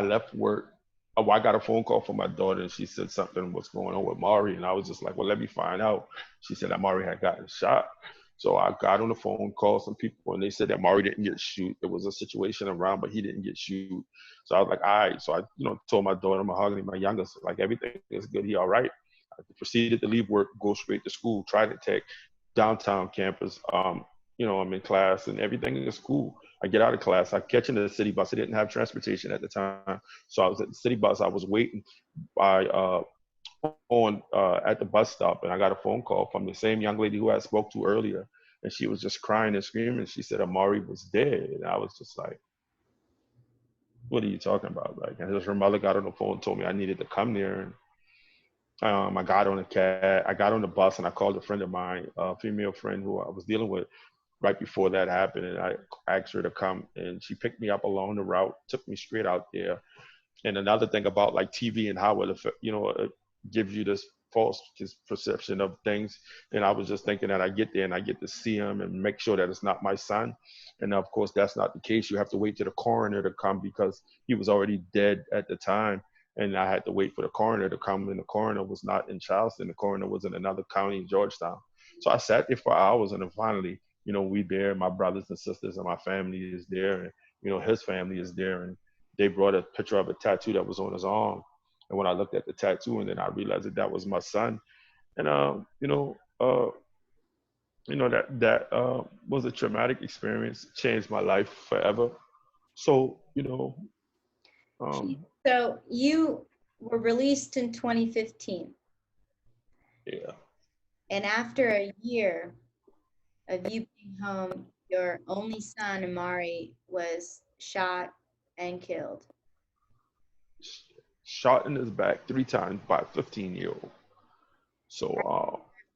left work. Oh, I got a phone call from my daughter, and she said something was going on with Mari, and I was just like, well, let me find out. She said that Mari had gotten shot. So I got on the phone, called some people, and they said that Mari didn't get shoot. There was a situation around, but he didn't get shoot. So I was like, all right. So I, told my daughter, Mahogany, my youngest, like, everything is good. He all right. I proceeded to leave work, go straight to school, Trident Tech, downtown campus. I'm in class and everything is cool. I get out of class, I catch into the city bus. I didn't have transportation at the time. So I was at the city bus. I was waiting by at the bus stop, and I got a phone call from the same young lady who I spoke to earlier. And she was just crying and screaming. She said Amari was dead. And I was just like, what are you talking about? Like, and her mother got on the phone and told me I needed to come there. And I got on a cab, I got on the bus, and I called a friend of mine, a female friend who I was dealing with right before that happened. And I asked her to come, and she picked me up along the route, took me straight out there. And another thing about like TV and how it gives you this false perception of things. And I was just thinking that I get there and I get to see him and make sure that it's not my son. And of course, that's not the case. You have to wait till the coroner to come because he was already dead at the time. And I had to wait for the coroner to come, and the coroner was not in Charleston. The coroner was in another county in Georgetown. So I sat there for hours, and then finally, we there, my brothers and sisters and my family is there, and, his family is there. And they brought a picture of a tattoo that was on his arm. And when I looked at the tattoo, and then I realized that was my son. And, that was a traumatic experience, changed my life forever. So, So you were released in 2015. Yeah. And after a year of you being home, your only son, Amari, was shot and killed. Shot in his back 3 times by a 15-year-old. So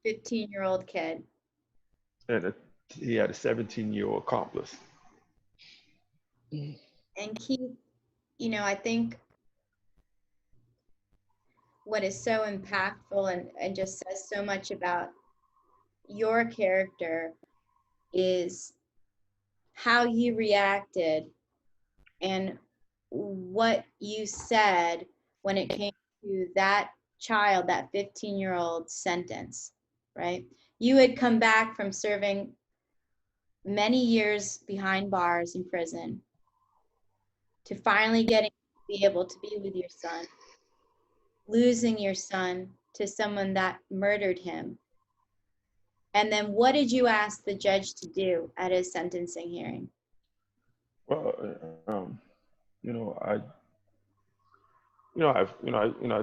15-year-old kid. And he had a 17-year-old accomplice. And Keith, I think what is so impactful and just says so much about your character is how you reacted and what you said when it came to that child, that 15-year-old sentence, right? You had come back from serving many years behind bars in prison to finally getting to be able to be with your son, losing your son to someone that murdered him, And then what did you ask the judge to do at his sentencing hearing? Well, you know, I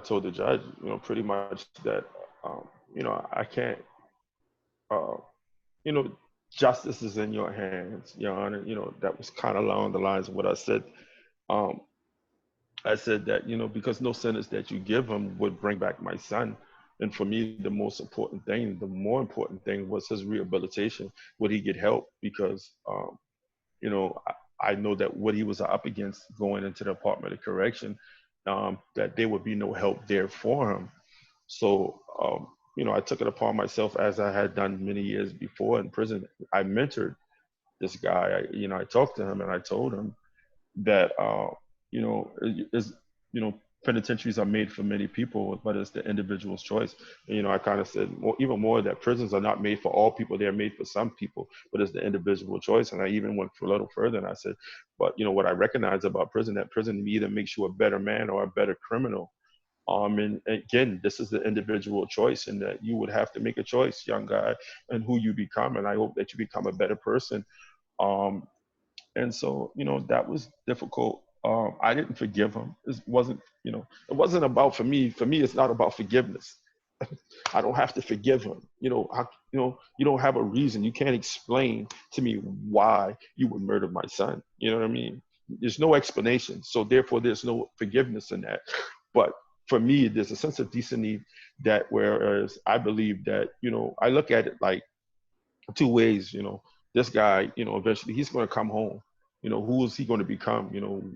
told the judge, pretty much that, I can't, uh, you know, justice is in your hands, Your Honor. That was kind of along the lines of what I said. Um, I said that, because no sentence that you give him would bring back my son. And for me, the more important thing was his rehabilitation. Would he get help? Because, I know that what he was up against going into the Department of Correction, that there would be no help there for him. So, I took it upon myself, as I had done many years before in prison. I mentored this guy. I talked to him and I told him that, is, penitentiaries are made for many people, but it's the individual's choice. And, I kind of said, well, even more, that prisons are not made for all people. They're made for some people, but it's the individual choice. And I even went a little further and I said, but, what I recognize about prison, that prison either makes you a better man or a better criminal. And again, this is the individual choice, and that you would have to make a choice, young guy, and who you become. And I hope that you become a better person. Um, and so, that was difficult. I didn't forgive him. It wasn't about, for me, it's not about forgiveness. I don't have to forgive him. You don't have a reason. You can't explain to me why you would murder my son. You know what I mean? There's no explanation. So therefore, there's no forgiveness in that. But for me, there's a sense of decency, that whereas I believe that, I look at it like two ways. This guy, eventually he's going to come home. Who is he going to become?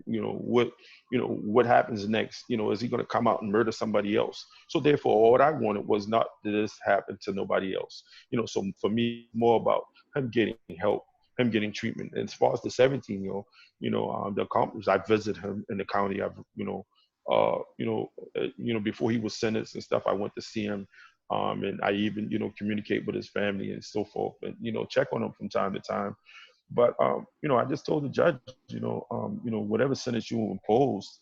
What happens next? Is he going to come out and murder somebody else? So therefore, what I wanted was not that this happen to nobody else. So for me, more about him getting help, him getting treatment. And as far as the 17-year-old, the accomplice, I visited him in the county. I've, before he was sentenced and stuff, I went to see him. And I even, communicate with his family and so forth, and, check on him from time to time. But, I just told the judge, whatever sentence you impose,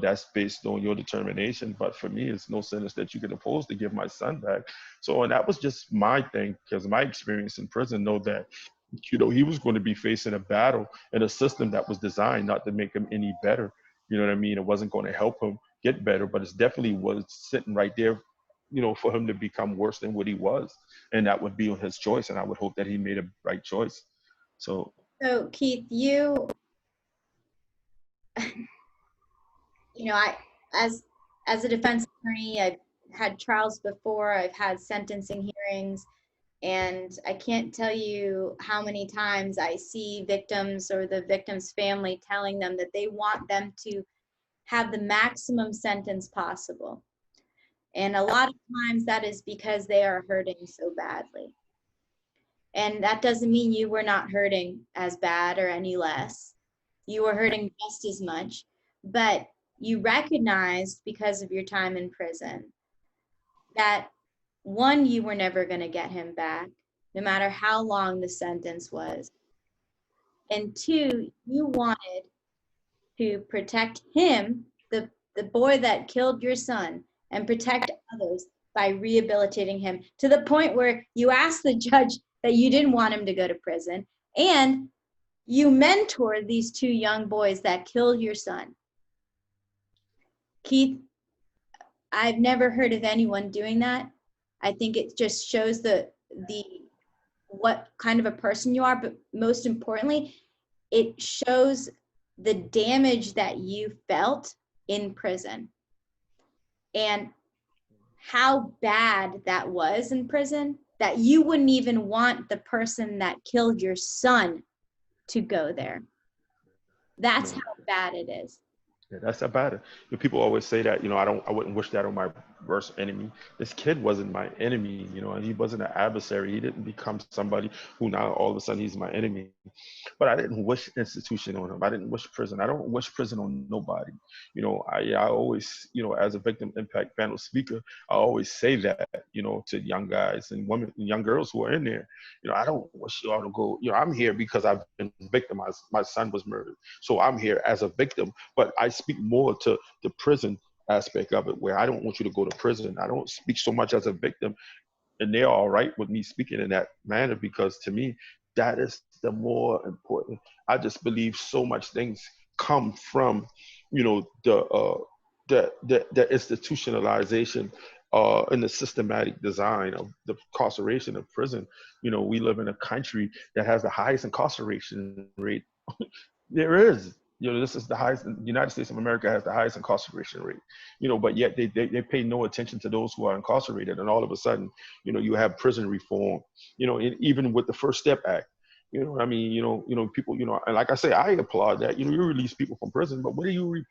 that's based on your determination. But for me, it's no sentence that you can impose to give my son back. So, and that was just my thing, because my experience in prison know that, he was going to be facing a battle in a system that was designed not to make him any better. You know what I mean? It wasn't going to help him get better, but it definitely was sitting right there, for him to become worse than what he was. And that would be on his choice. And I would hope that he made a right choice. So Keith, I, as a defense attorney, I've had trials before, I've had sentencing hearings, and I can't tell you how many times I see victims or the victim's family telling them that they want them to have the maximum sentence possible. And a lot of times that is because they are hurting so badly. And that doesn't mean you were not hurting as bad or any less. You were hurting just as much, but you recognized, because of your time in prison, that one, you were never going to get him back, no matter how long the sentence was. And two, you wanted to protect him, the boy that killed your son, and protect others by rehabilitating him, to the point where you asked the judge that you didn't want him to go to prison, and you mentored these two young boys that killed your son. Keith, I've never heard of anyone doing that. I think it just shows the what kind of a person you are, but most importantly, it shows the damage that you felt in prison and how bad that was in prison, that you wouldn't even want the person that killed your son to go there. That's how bad it is. Yeah, that's about it. People always say that, I wouldn't wish that on my worst enemy. This kid wasn't my enemy, and he wasn't an adversary. He didn't become somebody who now all of a sudden he's my enemy. But I didn't wish institution on him. I didn't wish prison. I don't wish prison on nobody. I always, as a victim impact panel speaker, I always say that, to young guys and women and young girls who are in there. I don't wish y'all to go, I'm here because I've been victimized. My son was murdered. So I'm here as a victim, but I speak more to the prison aspect of it, where I don't want you to go to prison. I don't speak so much as a victim. and they're all right with me speaking in that manner, because to me, that is the more important. I just believe so much things come from, you know, the institutionalization and the systematic design of the incarceration of prison. You know, we live in a country that has the highest incarceration rate there is. You know, this is the highest. The United States of America has the highest incarceration rate. You know, but yet they pay no attention to those who are incarcerated, and all of a sudden, you know, you have prison reform. You know, and even with the First Step Act. You know what I mean? People, and like I say, I applaud that. You know, you release people from prison, but what are you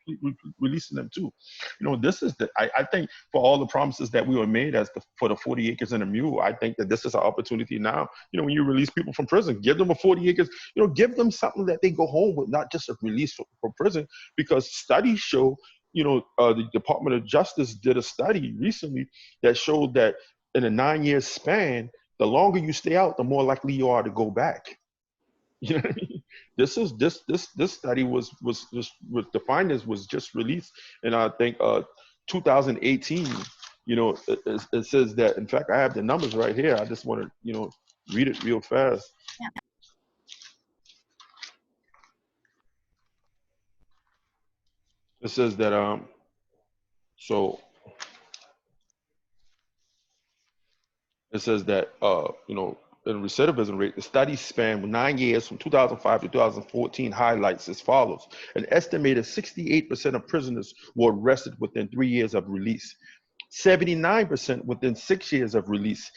releasing them to? You know, this is I think for all the promises that we were made for the 40 acres and a mule, I think that this is our opportunity now. You know, when you release people from prison, give them a 40 acres, you know, give them something that they go home with, not just a release from prison, because studies show, the Department of Justice did a study recently that showed that in a 9-year span, the longer you stay out, the more likely you are to go back. You know what I mean? This study was the findings was just released, and I think 2018. You know, it says that. In fact, I have the numbers right here. I just want to read it real fast. Yeah. It says that so it says that in recidivism rate, the study span 9 years from 2005 to 2014 highlights as follows. An estimated 68% of prisoners were arrested within 3 years of release, 79% within 6 years of release,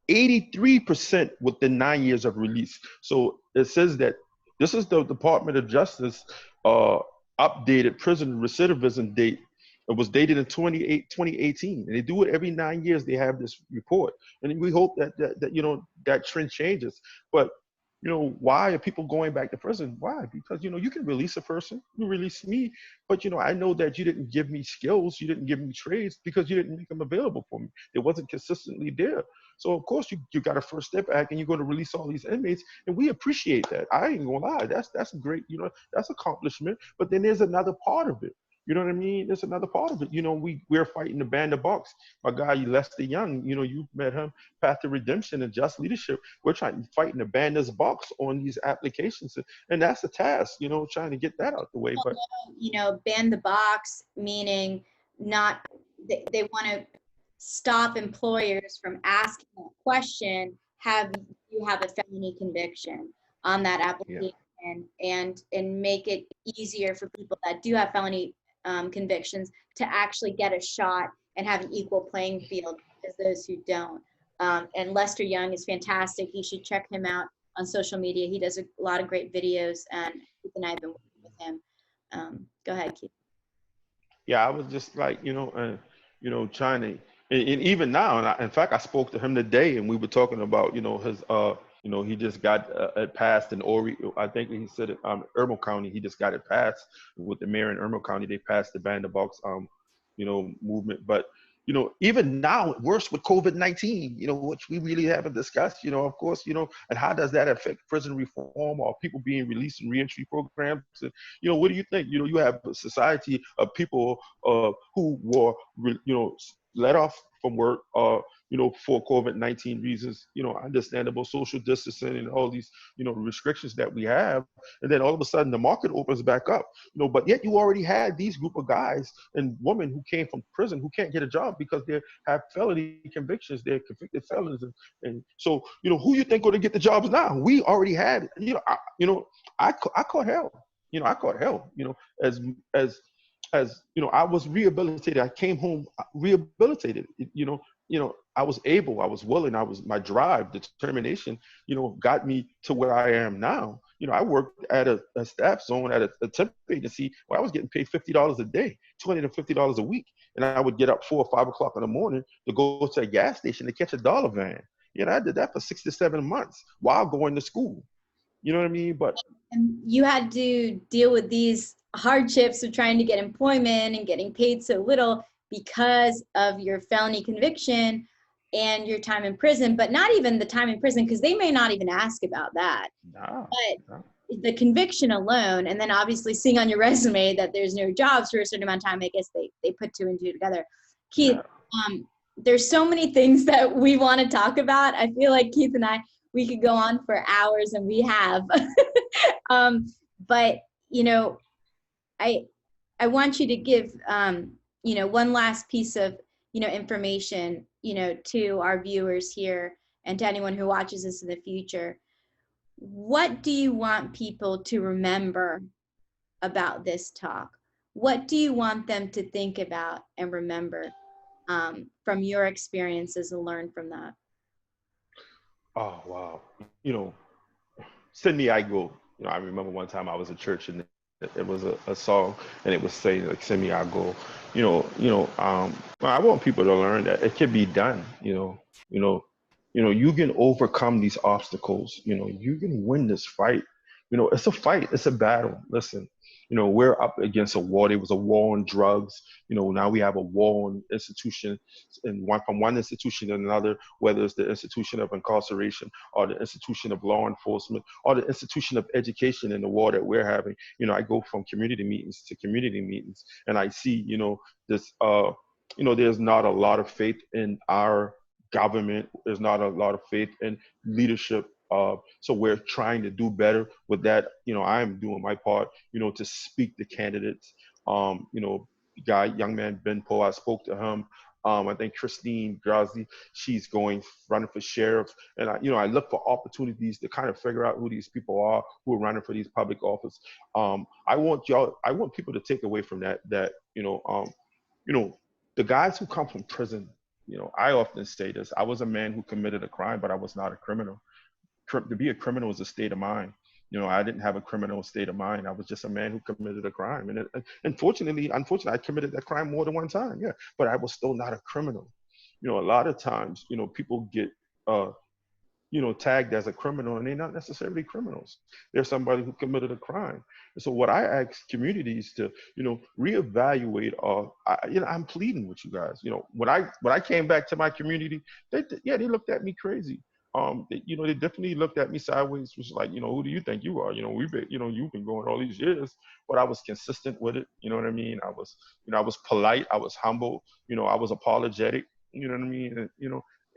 83% within 9 years of release. So it says that this is the Department of Justice updated prison recidivism date. It was dated in 2018, and they do it every 9 years. They have this report, and we hope that that trend changes. But why are people going back to prison? Why? Because you can release a person, you release me, but I know that you didn't give me skills, you didn't give me trades, because you didn't make them available for me. It wasn't consistently there. So of course you got a First Step Act, and you're going to release all these inmates, and we appreciate that. I ain't gonna lie, that's great, that's accomplishment. But then there's another part of it. You know what I mean? There's another part of it. We're fighting the band of bucks. My guy Lester Young, you met him, Path to Redemption and Just Leadership. We're fighting the band of bucks on these applications, and that's a task. Trying to get that out the way. But ban the box, meaning not they want to stop employers from asking that question: have you have a felony conviction on that application? Yeah. And make it easier for people that do have felony convictions to actually get a shot and have an equal playing field as those who don't. And Lester Young is fantastic. You should check him out on social media. He does a lot of great videos, and Keith and I have been working with him. Go ahead, Keith. Yeah, I was just like, trying to, and even now, and in fact, I spoke to him today, and we were talking about, his, he just got it passed in I think he said it, Irmo County. He just got it passed with the mayor in Irmo County. They passed the ban the box, movement. But even now, worse with COVID-19, which we really haven't discussed. Of course, and how does that affect prison reform or people being released in reentry programs? And, what do you think? You have a society of people who were, let off from work, for COVID-19 reasons, understandable social distancing and all these, restrictions that we have. And then all of a sudden the market opens back up, but yet you already had these group of guys and women who came from prison who can't get a job because they have felony convictions, they're convicted felons. And so, who you think going to get the jobs now? We already had, I caught hell, I caught hell, as I was rehabilitated. I came home rehabilitated. I was able, I was willing, my drive, determination, got me to where I am now. I worked at a staff zone at a temp agency where I was getting paid $50 a day, $250 a week. And I would get up 4 or 5 o'clock in the morning to go to a gas station to catch a dollar van. I did that for 6 to 7 months while going to school. You know what I mean? But and you had to deal with these hardships of trying to get employment and getting paid so little because of your felony conviction and your time in prison, but not even the time in prison, because they may not even ask about that. No. The conviction alone, and then obviously seeing on your resume that there's no jobs for a certain amount of time, I guess they put 2 and 2 together. Keith, there's so many things that we want to talk about. I feel like Keith and I, we could go on for hours, and we have. But you know, I want you to give you know, one last piece of, you know, information, you know, to our viewers here and to anyone who watches this in the future. What do you want people to remember about this talk? What do you want them to think about and remember from your experiences and learn from that? Oh, wow. You know, send me, I go. You know, I remember one time I was at church and it was a song and it was saying like, send me, I go. Well, I want people to learn that it can be done. You know, you can overcome these obstacles. You can win this fight. It's a fight. It's a battle. Listen, we're up against a war. There was a war on drugs. Now we have a war on institution, and from one institution to another, whether it's the institution of incarceration or the institution of law enforcement or the institution of education in the war that we're having. I go from community meetings to community meetings, and I see, this, there's not a lot of faith in our government. There's not a lot of faith in leadership. So we're trying to do better with that. I'm doing my part, to speak to candidates. Young man, Ben Poe, I spoke to him. I think Christine Grazi, she's running for sheriff. And I look for opportunities to kind of figure out who these people are who are running for these public office. I want people to take away from that, the guys who come from prison, I often say this: I was a man who committed a crime, but I was not a criminal. To be a criminal is a state of mind. I didn't have a criminal state of mind. I was just a man who committed a crime. And unfortunately, I committed that crime more than one time. Yeah, but I was still not a criminal. A lot of times, people get, tagged as a criminal, and they're not necessarily criminals. They're somebody who committed a crime. And so what I ask communities to, reevaluate, I'm pleading with you guys. When I came back to my community, they looked at me crazy. They definitely looked at me sideways, was like, who do you think you are? You've been going all these years, but I was consistent with it. You know what I mean? I was polite. I was humble. I was apologetic. You know what I mean?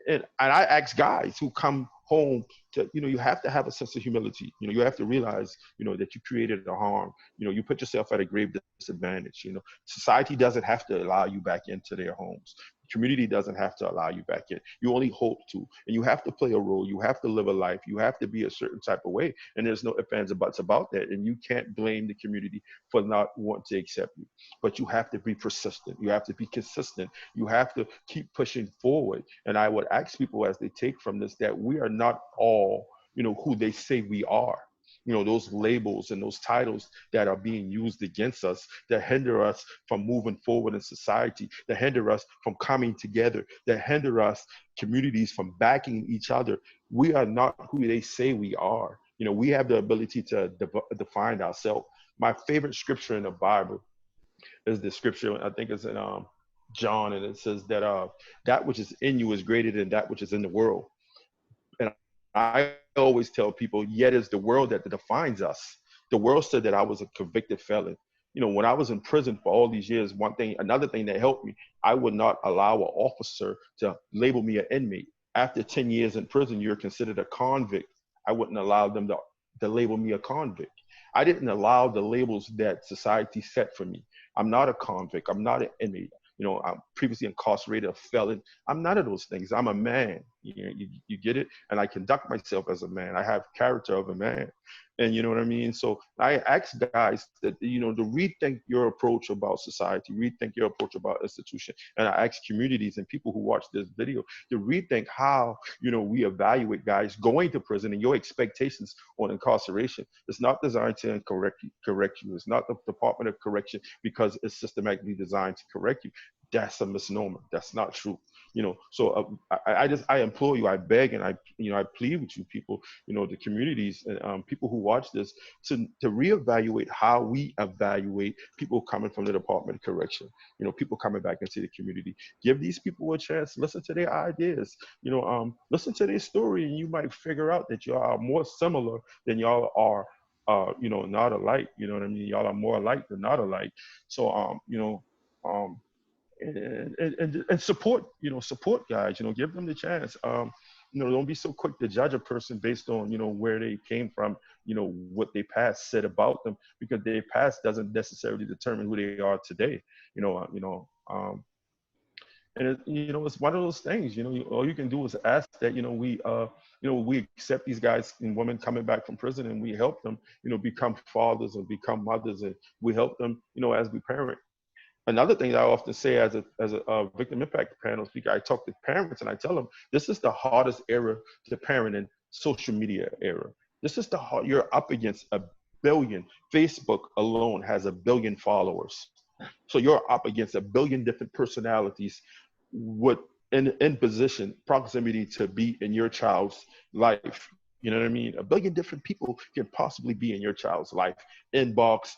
And I ask guys who come home to, you have to have a sense of humility. You have to realize, that you created a harm. You put yourself at a grave disadvantage. Society doesn't have to allow you back into their homes. Community doesn't have to allow you back in. You only hope to. And you have to play a role. You have to live a life. You have to be a certain type of way. And there's no ifs, ands, or buts about that. And you can't blame the community for not wanting to accept you. But you have to be persistent. You have to be consistent. You have to keep pushing forward. And I would ask people as they take from this that we are not all, who they say we are. Those labels and those titles that are being used against us, that hinder us from moving forward in society, that hinder us from coming together, that hinder us, communities, from backing each other. We are not who they say we are. We have the ability to define ourselves. My favorite scripture in the Bible is the scripture, I think it's in John, and it says that that which is in you is greater than that which is in the world. And I always tell people, yet it's the world that defines us. The world said that I was a convicted felon. When I was in prison for all these years, another thing that helped me, I would not allow an officer to label me an inmate. After 10 years in prison, you're considered a convict. I wouldn't allow them to label me a convict. I didn't allow the labels that society set for me. I'm not a convict. I'm not an inmate. I'm previously incarcerated, a felon. I'm none of those things. I'm a man. You get it? And I conduct myself as a man. I have character of a man. And you know what I mean? So I ask guys that, to rethink your approach about society, rethink your approach about institution. And I ask communities and people who watch this video to rethink how, we evaluate guys going to prison and your expectations on incarceration. It's not designed to correct you. It's not the Department of Correction because it's systematically designed to correct you. That's a misnomer. That's not true. So I implore you, I beg, and I plead with you people, the communities and people who watch this to reevaluate how we evaluate people coming from the Department of Correction, people coming back into the community. Give these people a chance, listen to their ideas, listen to their story, and you might figure out that y'all are more similar than y'all are, not alike. You know what I mean? Y'all are more alike than not alike. So, and support, support guys, give them the chance. Don't be so quick to judge a person based on, where they came from, what their past said about them, because their past doesn't necessarily determine who they are today. And it's one of those things, all you can do is ask that, we accept these guys and women coming back from prison, and we help them, become fathers and become mothers, and we help them, as we parent. Another thing that I often say as a victim impact panel speaker, I talk to parents and I tell them, this is the hardest era to parent in social media era. This is you're up against a billion. Facebook alone has 1 billion followers. So you're up against 1 billion different personalities with in position, proximity to be in your child's life. You know what I mean? 1 billion different people can possibly be in your child's life, inbox,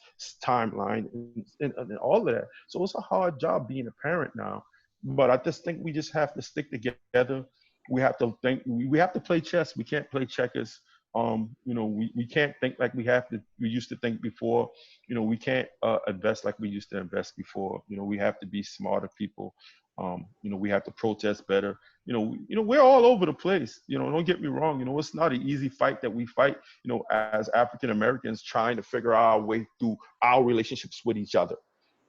timeline, and all of that. So it's a hard job being a parent now. But I just think we just have to stick together. We have to think. We have to play chess. We can't play checkers. We can't think like we used to think before. We can't invest like we used to invest before. We have to be smarter people. We have to protest better. We're all over the place. Don't get me wrong. It's not an easy fight that we fight, as African Americans trying to figure our way through our relationships with each other.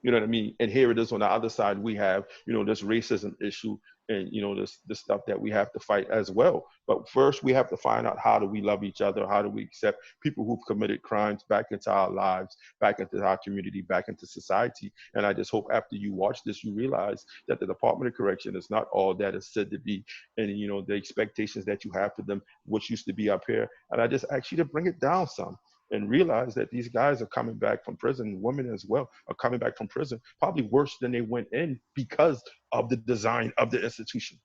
You know what I mean? And here it is on the other side, we have, this racism issue and, this stuff that we have to fight as well. But first we have to find out, how do we love each other? How do we accept people who've committed crimes back into our lives, back into our community, back into society? And I just hope after you watch this, you realize that the Department of Correction is not all that is said to be. And, the expectations that you have for them, which used to be up here. And I just ask you to bring it down some. And realize that these guys are coming back from prison, women as well are coming back from prison, probably worse than they went in because of the design of the institution.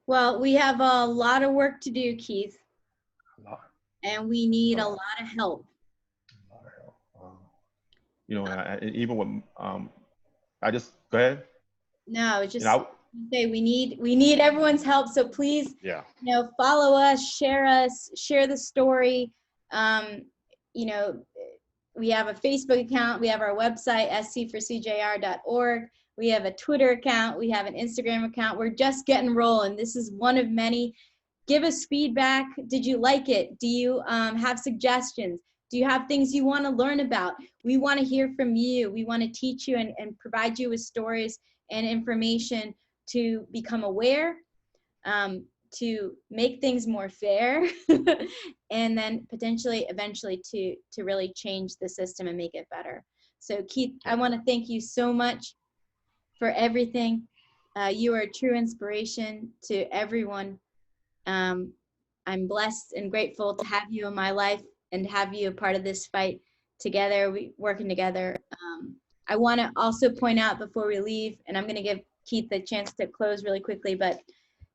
Well, we have a lot of work to do, Keith. A lot. And we need a lot of help. A lot of help. And even when I just, go ahead. No, just say we need everyone's help. So please, follow us, share the story. We have a Facebook account, we have our website, scforcjr.org, we have a Twitter account, we have an Instagram account. We're just getting rolling. This is one of many. Give us feedback. Did you like it? Do you have suggestions? Do you have things you want to learn about? We want to hear from you. We want to teach you and provide you with stories and information to become aware, to make things more fair, and then potentially, eventually, to really change the system and make it better. So Keith, I want to thank you so much for everything. You are a true inspiration to everyone. I'm blessed and grateful to have you in my life and have you a part of this fight together, working together. I want to also point out before we leave, and I'm going to give Keith a chance to close really quickly, but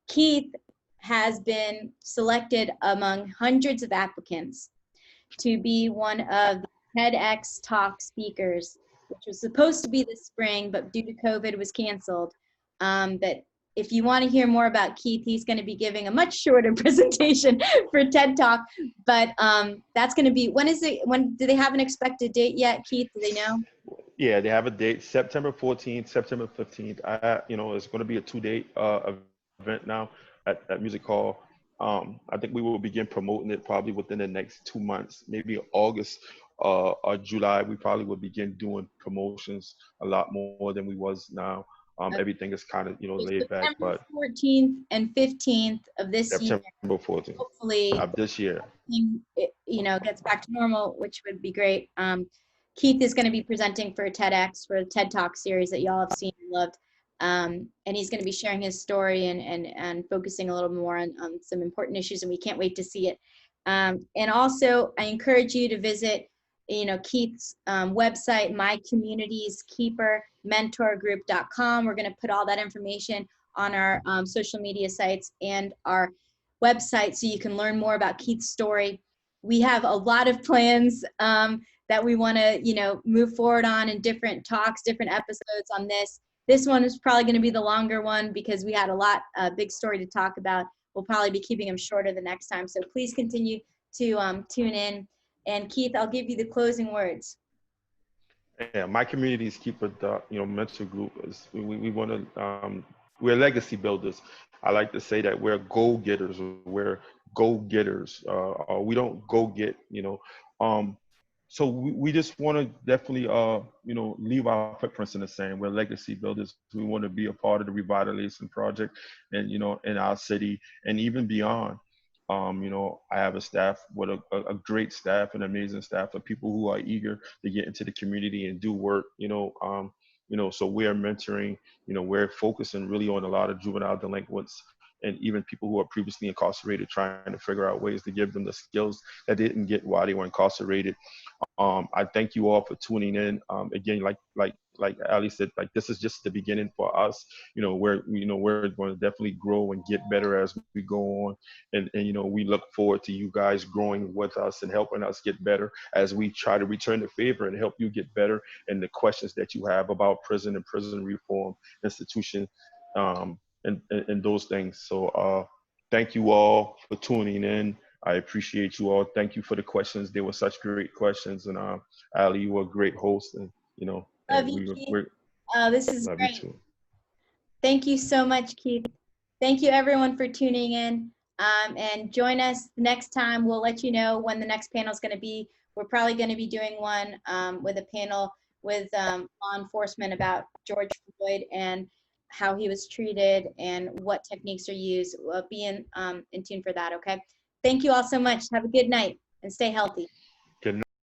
Keith has been selected among hundreds of applicants to be one of the TEDx Talk speakers, which was supposed to be this spring, but due to COVID was canceled. That if you want to hear more about Keith, he's going to be giving a much shorter presentation for TED Talk, but that's going to be, when do they have an expected date yet, Keith? Do they know? Yeah, they have a date, September 14th, September 15th. It's going to be a 2-day event now at Music Hall. I think we will begin promoting it probably within the next 2 months, maybe August or July. We probably will begin doing promotions a lot more than we was now. Everything is kind of, laid back, but 14th and 15th of this year. September 14th. Hopefully of this year. Gets back to normal, which would be great. Keith is going to be presenting for TEDx, for the TED Talk series that y'all have seen and loved. And he's going to be sharing his story and focusing a little more on some important issues, and we can't wait to see it. And also, I encourage you to visit, Keith's website, My Community's Keeper, mentorgroup.com. We're going to put all that information on our social media sites and our website so you can learn more about Keith's story. We have a lot of plans that we want to, move forward on in different talks, different episodes on this. This one is probably going to be the longer one because we had a big story to talk about. We'll probably be keeping them shorter the next time. So please continue to tune in. And Keith, I'll give you the closing words. Yeah, my community's keeper, mental group is we want to we're legacy builders. I like to say that we're go getters. We're go getters. We don't go get. Um, so we just want to definitely leave our footprints in the sand. We're legacy builders. We want to be a part of the revitalization project, and in our city and even beyond. I have a staff with a great staff, an amazing staff of people who are eager to get into the community and do work. So we're mentoring. We're focusing really on a lot of juvenile delinquents and even people who are previously incarcerated, trying to figure out ways to give them the skills that they didn't get while they were incarcerated. I thank you all for tuning in. Again, like Ali said, like this is just the beginning for us. We're going to definitely grow and get better as we go on, and we look forward to you guys growing with us and helping us get better as we try to return the favor and help you get better and the questions that you have about prison and prison reform institution, and those things. So thank you all for tuning in. I appreciate you all. Thank you for the questions. They were such great questions. And Ali, you were a great host. And Love and you, we Keith. This is love you great. too. Thank you so much, Keith. Thank you, everyone, for tuning in. And join us next time. We'll let you know when the next panel is going to be. We're probably going to be doing one with a panel with law enforcement about George Floyd and how he was treated and what techniques are used. We'll be in tune for that, okay? Thank you all so much. Have a good night and stay healthy.